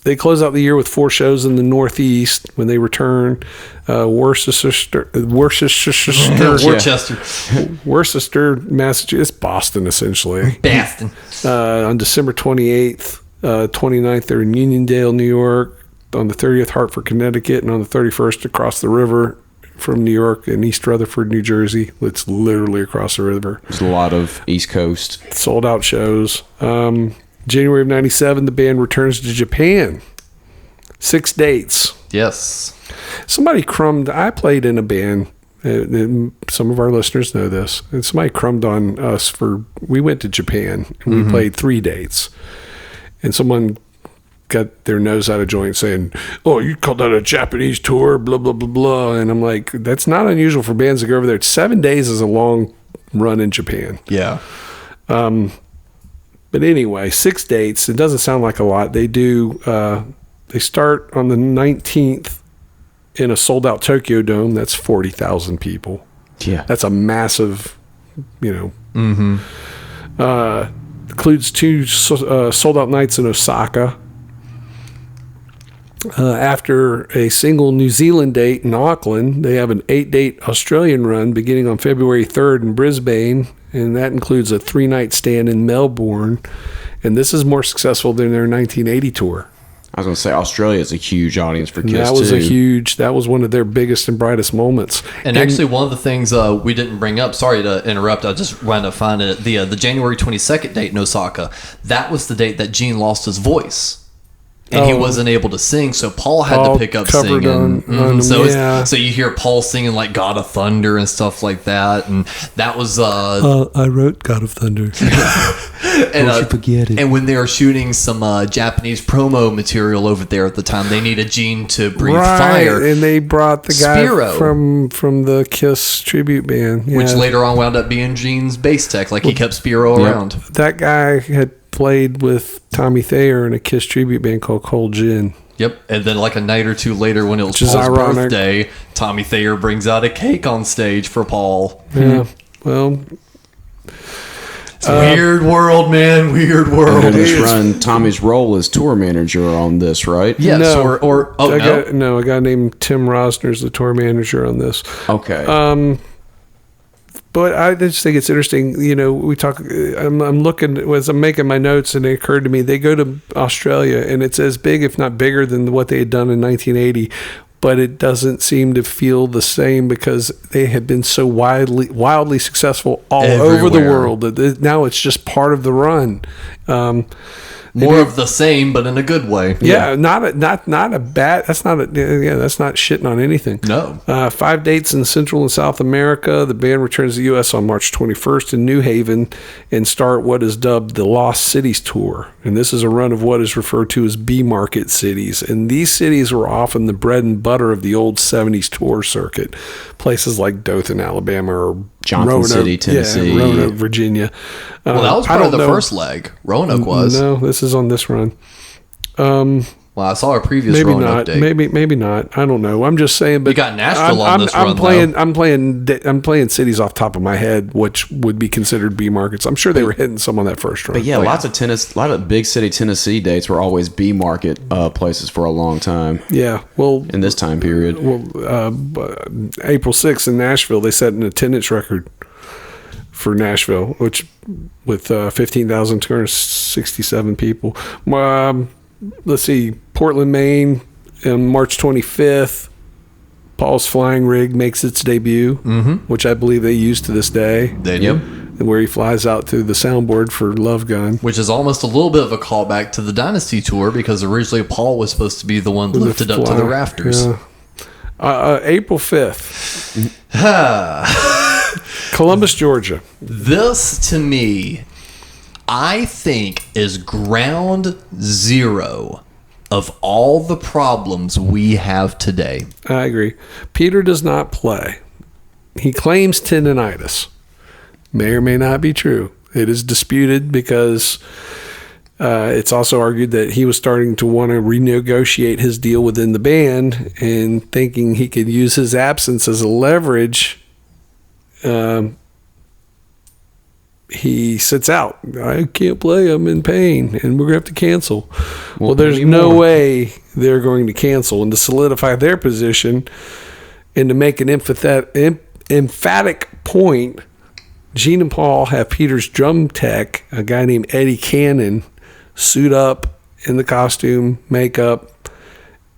H: They close out the year with 4 shows in the Northeast when they return. Worcester, Massachusetts. It's Boston, essentially.
J: Boston.
H: On December 28th, 29th, they're in Uniondale, New York. On the 30th, Hartford, Connecticut. And on the 31st, across the river from New York in East Rutherford, New Jersey. It's literally across the river.
I: There's a lot of East Coast.
H: Sold out shows. January of 97, the band returns to Japan. 6 dates.
J: Yes.
H: Somebody crumbed. I played in a band. And some of our listeners know this. And somebody crumbed on us we went to Japan and we played 3 dates. And someone got their nose out of joint saying, "Oh, you called that a Japanese tour, blah, blah, blah, blah." And I'm like, that's not unusual for bands to go over there. 7 days is a long run in Japan.
J: Yeah.
H: But anyway, 6 dates. It doesn't sound like a lot. They do. They start on the 19th in a sold-out Tokyo Dome. That's 40,000 people.
I: Yeah,
H: that's a massive. Includes 2 sold-out nights in Osaka. After a single New Zealand date in Auckland, they have an 8-date Australian run beginning on February 3rd in Brisbane, and that includes a 3-night stand in Melbourne. And this is more successful than their 1980 tour.
I: I was going to say, Australia is a huge audience for Kiss,
H: that was one of their biggest and brightest moments.
J: And actually, one of the things we didn't bring up, sorry to interrupt, I just wanted to find it, the January 22nd date in Osaka, that was the date that Gene lost his voice. And he wasn't able to sing, so Paul had to pick up singing. So you hear Paul singing like God of Thunder and stuff like that, and that was.
H: I wrote God of Thunder.
J: And
H: don't you forget it.
J: And when they were shooting some Japanese promo material over there at the time, they needed Gene to breathe fire,
H: and they brought the guy
J: Spiro.
H: from the Kiss tribute band,
J: which later on wound up being Gene's bass tech. Like he kept Spiro around.
H: That guy had played with Tommy Thayer in a Kiss tribute band called Cold Gin.
J: Yep, and then like a night or two later, when it was
H: Which is
J: Paul's
H: ironic.
J: birthday, Tommy Thayer brings out a cake on stage for Paul.
H: Yeah. Well,
J: It's a weird world, man. Weird world.
I: Under this run, Tommy's role is tour manager on this, right?
J: Yes,
H: No.
J: or
H: a guy named Tim Rosner is the tour manager on this.
I: Okay.
H: But I just think it's interesting. You know, we talk. I'm looking as I'm making my notes, and it occurred to me they go to Australia, and it's as big, if not bigger, than what they had done in 1980. But it doesn't seem to feel the same because they have been so wildly successful all over the
J: Everywhere.
H: world. Now it's just part of the run.
J: more of the same, but in a good way.
H: Yeah, not a bad. That's not shitting on anything.
J: No.
H: 5 dates in Central and South America. The band returns to the U.S. on March 21st in New Haven and start what is dubbed the Lost Cities Tour. And this is a run of what is referred to as B-market cities. And these cities were often the bread and butter of the old 70s tour circuit. Places like Dothan, Alabama, or
I: Johnson City, Tennessee.
H: Yeah, Roanoke, Virginia.
J: Well, that was part of the first leg. Roanoke was.
H: No, this is on this run.
J: Well, I saw our previous
H: Maybe
J: Roanoke
H: not.
J: date.
H: Maybe not. I don't know. I'm just saying. But
J: You got Nashville on this run, though.
H: I'm playing cities off the top of my head, which would be considered B markets. I'm sure they were hitting some on that first run.
I: But yeah, lots of big city Tennessee dates were always B market places for a long time.
H: Yeah. Well,
I: in this time period.
H: Well, April 6th in Nashville, they set an attendance record for Nashville, which with 15,267 people. Let's see, Portland, Maine, on March 25th, Paul's Flying Rig makes its debut, which I believe they use to this day.
J: They do.
H: Where he flies out through the soundboard for Love Gun.
J: Which is almost a little bit of a callback to the Dynasty Tour, because originally Paul was supposed to be the one lifted up to the rafters.
H: Yeah. April 5th, Columbus, Georgia.
J: This, to me, I think is ground zero of all the problems we have today.
H: I agree. Peter does not play. He claims tendinitis. May or may not be true. It is disputed because it's also argued that he was starting to want to renegotiate his deal within the band and thinking he could use his absence as a leverage. He sits out. I can't play. I'm in pain, and we're going to have to cancel. Well, there's no way they're going to cancel. And to solidify their position and to make an emphatic point, Gene and Paul have Peter's drum tech, a guy named Eddie Cannon, suit up in the costume, makeup,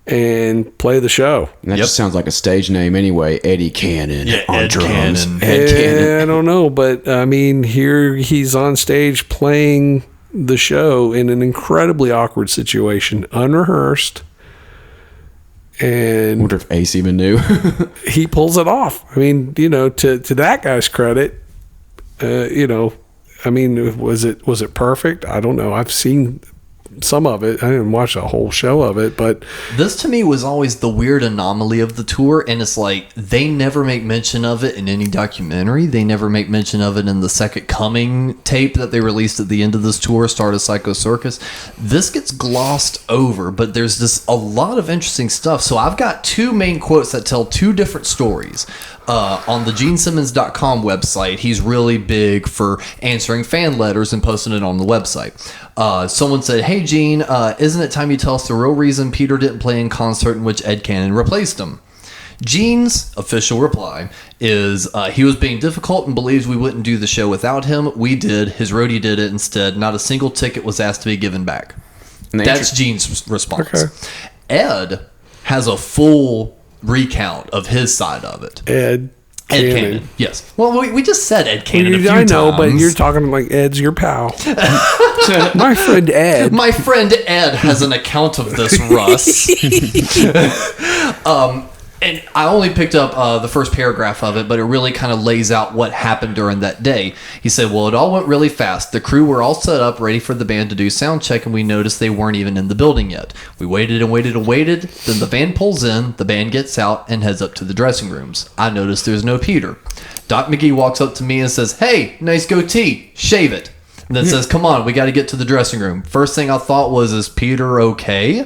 H: and play the show.
I: And that just sounds like a stage name anyway. Eddie Cannon on drums.
J: Ed Cannon.
H: I don't know, but I mean, here he's on stage playing the show in an incredibly awkward situation, unrehearsed. And
I: I wonder if Ace even knew.
H: he pulls it off. I mean, to that guy's credit, I mean, was it perfect? I don't know. I've seen some of it. I didn't watch a whole show of it, but
J: this to me was always the weird anomaly of the tour, and it's like they never make mention of it in any documentary. They never make mention of it in the Second Coming tape that they released at the end of this tour, Start a Psycho Circus. This gets glossed over, but there's just a lot of interesting stuff. So I've got two main quotes that tell two different stories. On the GeneSimmons.com website, he's really big for answering fan letters and posting it on the website. Someone said, "Hey Gene, isn't it time you tell us the real reason Peter didn't play in concert in which Ed Cannon replaced him?" Gene's official reply is, he was being difficult and believes we wouldn't do the show without him. We did. His roadie did it instead. Not a single ticket was asked to be given back. That's Gene's response. Okay. Ed has a full recount of his side of it.
H: Ed Cannon.
J: Yes. Well, we just said Ed Cannon a few
H: I know,
J: times.
H: but you're talking like Ed's your pal. My friend Ed.
J: My friend Ed has an account of this, Russ. And I only picked up the first paragraph of it, but it really kind of lays out what happened during that day. He said, "Well, it all went really fast. The crew were all set up, ready for the band to do sound check, and we noticed they weren't even in the building yet. We waited and waited and waited. Then the band pulls in, the band gets out, and heads up to the dressing rooms. I noticed there's no Peter. Doc McGee walks up to me and says, 'Hey, nice goatee. Shave it.' And then says, 'Come on, we got to get to the dressing room.' First thing I thought was, is Peter okay?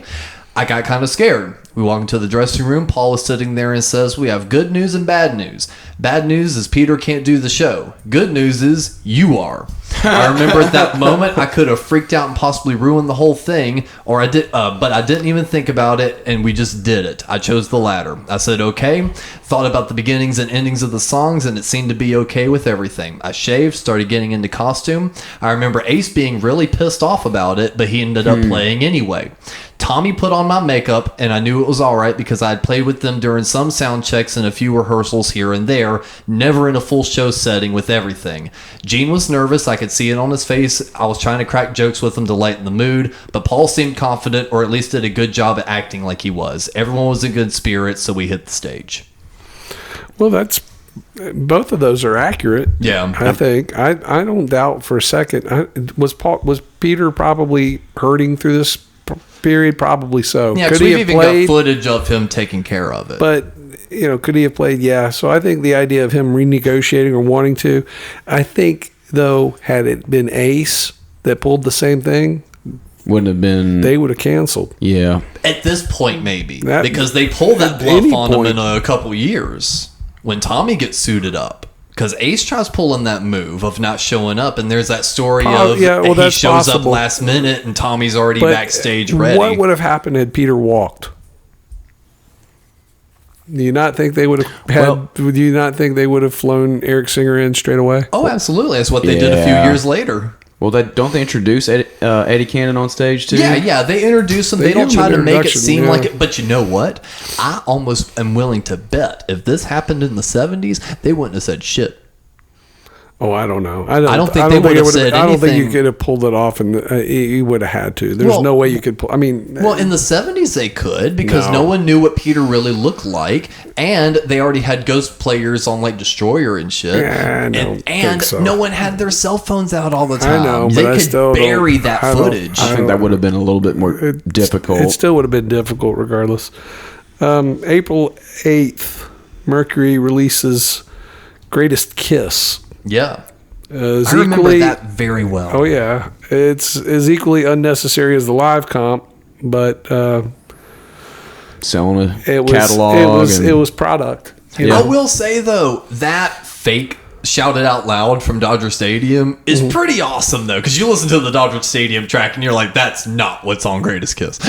J: I got kind of scared. We walk into the dressing room. Paul is sitting there and says, we have good news and bad news. Bad news is Peter can't do the show. Good news is you are. I remember at that moment I could have freaked out and possibly ruined the whole thing, or I did, but I didn't even think about it, and we just did it. I chose the latter. I said okay, thought about the beginnings and endings of the songs, and it seemed to be okay with everything. I shaved, started getting into costume. I remember Ace being really pissed off about it, but he ended up playing anyway. Tommy put on my makeup, and I knew it was all right because I had played with them during some sound checks and a few rehearsals here and there, never in a full show setting with everything. Gene was nervous. I could see it on his face. I was trying to crack jokes with him to lighten the mood, but Paul seemed confident, or at least did a good job at acting like he was. Everyone was in good spirits, so we hit the stage.
H: Well, that's both of those are accurate.
J: Yeah,
H: I think I don't doubt for a second. Was Peter probably hurting through this period? Probably so.
J: Yeah, because we've even got footage of him taking care of it.
H: But could he have played? Yeah. So I think the idea of him renegotiating or wanting to, I think though, had it been Ace that pulled the same thing,
I: wouldn't have been.
H: They would have canceled.
I: Yeah.
J: At this point, maybe because they pull that bluff on him in a couple years when Tommy gets suited up. Because Ace tries pulling that move of not showing up, and the's that story of he shows up last minute and Tommy's already backstage ready.
H: What would have happened had Peter walked? Do you not think they would have had? Do you not think they would have flown Eric Singer in straight away?
J: Oh, absolutely. That's what they did a few years later.
I: Well, don't they introduce Eddie Cannon on stage too?
J: Yeah, they introduce him. They don't try to make it seem like it. But you know what? I almost am willing to bet if this happened in the 70s, they wouldn't have said shit.
H: Oh, I don't know.
J: I don't think they would have said anything.
H: I don't think you could have pulled it off, and you would have had to. There's no way you could pull. I mean,
J: well, in the 70s they could because no one knew what Peter really looked like, and they already had ghost players on like Destroyer and shit.
H: Yeah,
J: and no one had their cell phones out all the time.
H: I know,
J: they
H: but
J: could
H: I still
J: bury that footage.
I: I think that would have been a little bit more difficult.
H: It still would have been difficult, regardless. April 8th, Mercury releases "Greatest Kiss."
J: Yeah. I remember that very well.
H: Oh, yeah. It's as equally unnecessary as the live comp, but
I: selling a catalog.
H: It was product.
J: I will say, though, that fake Shout It Out Loud from Dodger Stadium is pretty awesome, though, because you listen to the Dodger Stadium track and you're like, that's not what's on Greatest Kiss.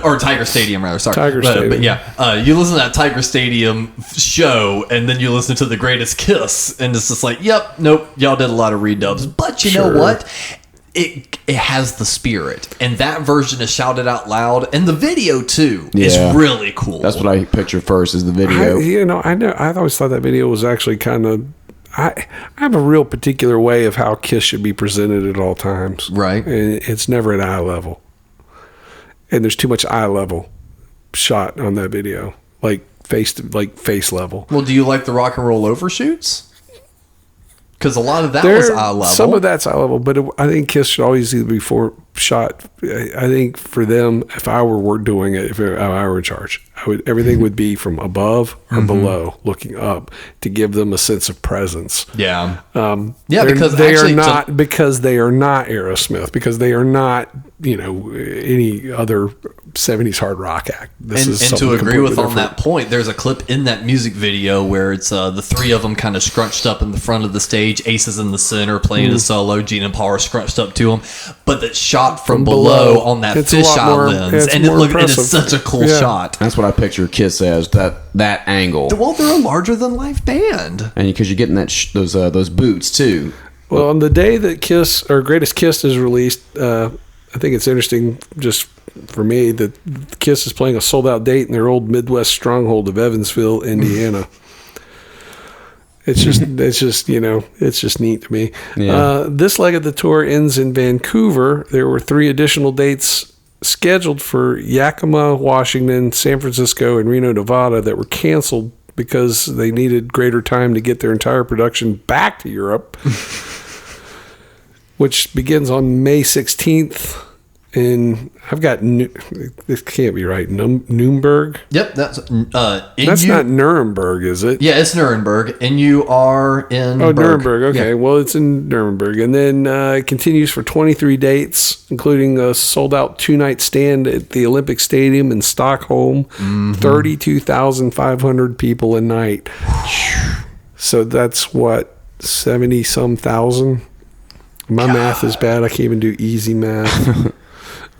J: Or Tiger Stadium, rather. Sorry.
H: Tiger Stadium.
J: But yeah, you listen to that Tiger Stadium show and then you listen to the Greatest Kiss and it's just like, yep, nope, y'all did a lot of redubs. But you know what? It has the spirit, and that version is Shout It Out Loud, and the video too is really cool.
I: That's what I picture first is the video.
H: I always thought that video was actually kind of. I have a real particular way of how Kiss should be presented at all times.
J: Right,
H: and it's never at eye level, and there's too much eye level shot on that video, like face level.
J: Well, do you like the rock and roll overshoots? Because a lot of that was eye level.
H: Some of that's eye level, but I think Kiss should always either be shot. I think for them, if I were doing it, if I were in charge, everything would be from above or below, looking up, to give them a sense of presence.
J: Yeah,
H: because they are not Aerosmith, because they are not any other 70s hard rock act.
J: And to agree with on that point, there's a clip in that music video where it's the three of them kind of scrunched up in the front of the stage. Ace is in the center playing a solo. Gene and Paul are scrunched up to him, but that's shot from below on that fisheye lens, and it is such a cool shot.
I: That's what I picture Kiss as, that angle.
J: Well, they're a larger than life band,
I: and because you're getting those boots too.
H: Well, on the day that Kiss or Greatest Kiss is released, I think it's interesting just for me that Kiss is playing a sold-out date in their old Midwest stronghold of Evansville, Indiana. It's just neat to me. Yeah. This leg of the tour ends in Vancouver. There were 3 additional dates scheduled for Yakima, Washington, San Francisco, and Reno, Nevada that were canceled because they needed greater time to get their entire production back to Europe, which begins on May 16th I've got this can't be right. Nuremberg.
J: Yep, that's
H: not Nuremberg, is it?
J: Yeah, it's Nuremberg, and you are in.
H: Oh, Nuremberg. Okay, well, it's in Nuremberg, and then it continues for 23 dates, including a sold-out 2-night stand at the Olympic Stadium in Stockholm. 32,500 people a night. So that's what 70-some thousand. My math is bad. I can't even do easy math.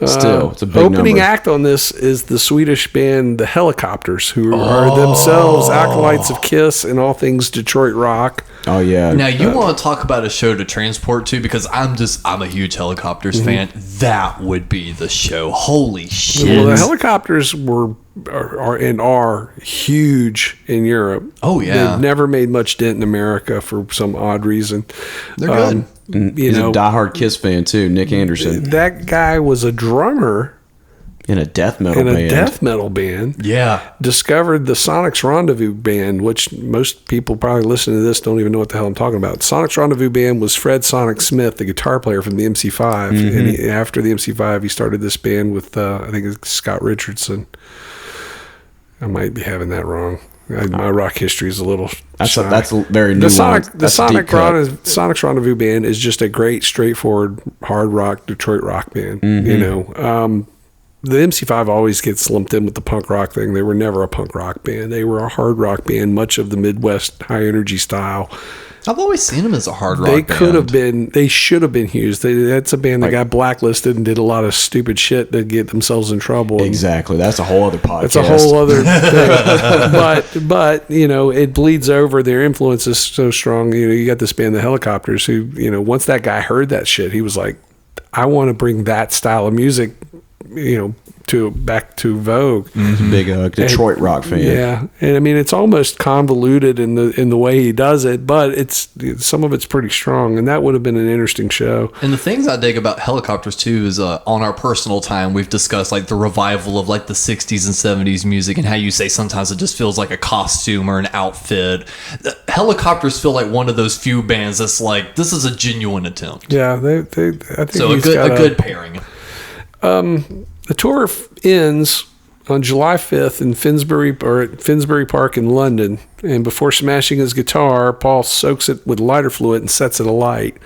I: Still, it's a big
H: opening
I: number.
H: act on this is the Swedish band The Helicopters, who are themselves acolytes of Kiss and all things Detroit rock.
I: Oh yeah.
J: Now you want to talk about a show to transport to, because I'm a huge Helicopters fan. That would be the show. Holy shit!
H: Well, the Helicopters are huge in Europe.
J: Oh yeah,
H: they've never made much dent in America for some odd reason.
J: They're good.
I: He's a diehard Kiss fan too, Nick Anderson.
H: That guy was a drummer
I: in a death metal band.
J: Yeah.
H: Discovered the Sonics Rendezvous band, which most people probably listening to this don't even know what the hell I'm talking about. Sonics Rendezvous band was Fred Sonic Smith, the guitar player from the MC5. And after the MC5, he started this band with, I think it's Scott Richardson. I might be having that wrong. My rock history is a little shy.
I: That's very nuanced.
H: The Sonics Rendezvous band is just a great, straightforward, hard rock, Detroit rock band. You know, the MC5 always gets lumped in with the punk rock thing. They were never a punk rock band. They were a hard rock band, much of the Midwest high energy style.
J: I've always seen them as a hard rock band.
H: They should have been huge. That's a band that got blacklisted and did a lot of stupid shit to get themselves in trouble.
I: Exactly. That's a whole other podcast.
H: That's a whole other thing. But, you know, it bleeds over. Their influence is so strong. You know, you got this band, The Helicopters, who, you know, once that guy heard that shit, he was like, I want to bring that style of music, you know, back to vogue.
I: Big Detroit rock fan.
H: Yeah, and I mean it's almost convoluted in the way he does it, but it's some of it's pretty strong, and that would have been an interesting show.
J: And the things I dig about Helicopters too is on our personal time we've discussed like the revival of like the 60s and 70s music, and how you say sometimes it just feels like a costume or an outfit. The Helicopters feel like one of those few bands that's like, this is a genuine attempt.
H: Yeah, I think
J: so. A good pairing.
H: The tour ends on July 5th in Finsbury Park in London, and before smashing his guitar, Paul soaks it with lighter fluid and sets it alight,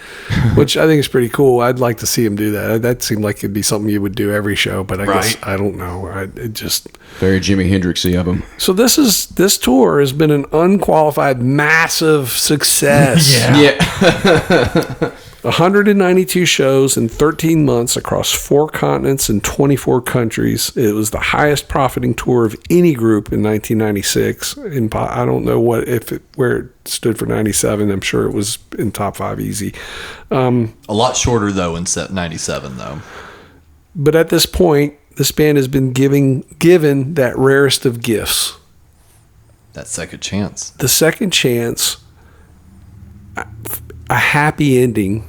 H: which I think is pretty cool. I'd like to see him do that. That seemed like it'd be something you would do every show, but I guess I don't know. It just
I: very Jimi Hendrixy of him.
H: So this tour has been an unqualified massive success.
J: Yeah.
H: 192 shows in 13 months across 4 continents and 24 countries. It was the highest profiting tour of any group in 1996. And I don't know where it stood for 97. I'm sure it was in top 5 easy.
J: A lot shorter though in 97 though.
H: But at this point, this band has been given that rarest of gifts.
J: That second chance.
H: The second chance. A happy ending.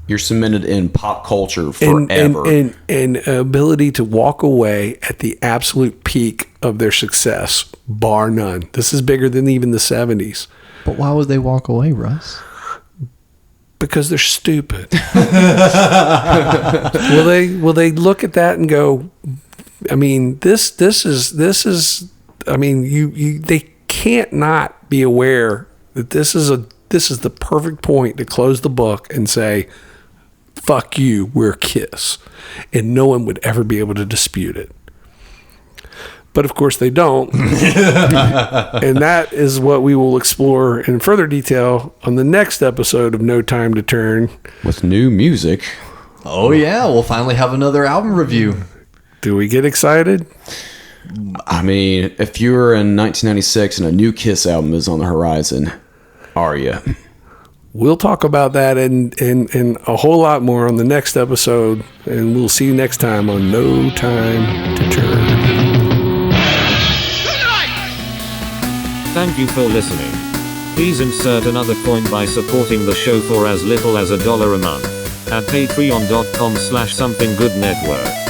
I: You're cemented in pop culture forever.
H: And ability to walk away at the absolute peak of their success, bar none. This is bigger than even the 70s.
J: But why would they walk away, Russ?
H: Because they're stupid. Will they look at that and go, I mean, this is I mean, they can't not be aware that this is the perfect point to close the book and say, fuck you, we're Kiss. And no one would ever be able to dispute it. But of course they don't. And that is what we will explore in further detail on the next episode of No Time to Turn.
I: With new music.
J: Oh yeah, we'll finally have another album review.
H: Do we get excited?
I: I mean, if you're in 1996 and a new Kiss album is on the horizon, are you?
H: We'll talk about that and a whole lot more on the next episode, and we'll see you next time on No Time to Turn.
A: Thank you for listening. Please insert another coin by supporting the show for as little as $1 a month at patreon.com/somethinggoodnetwork.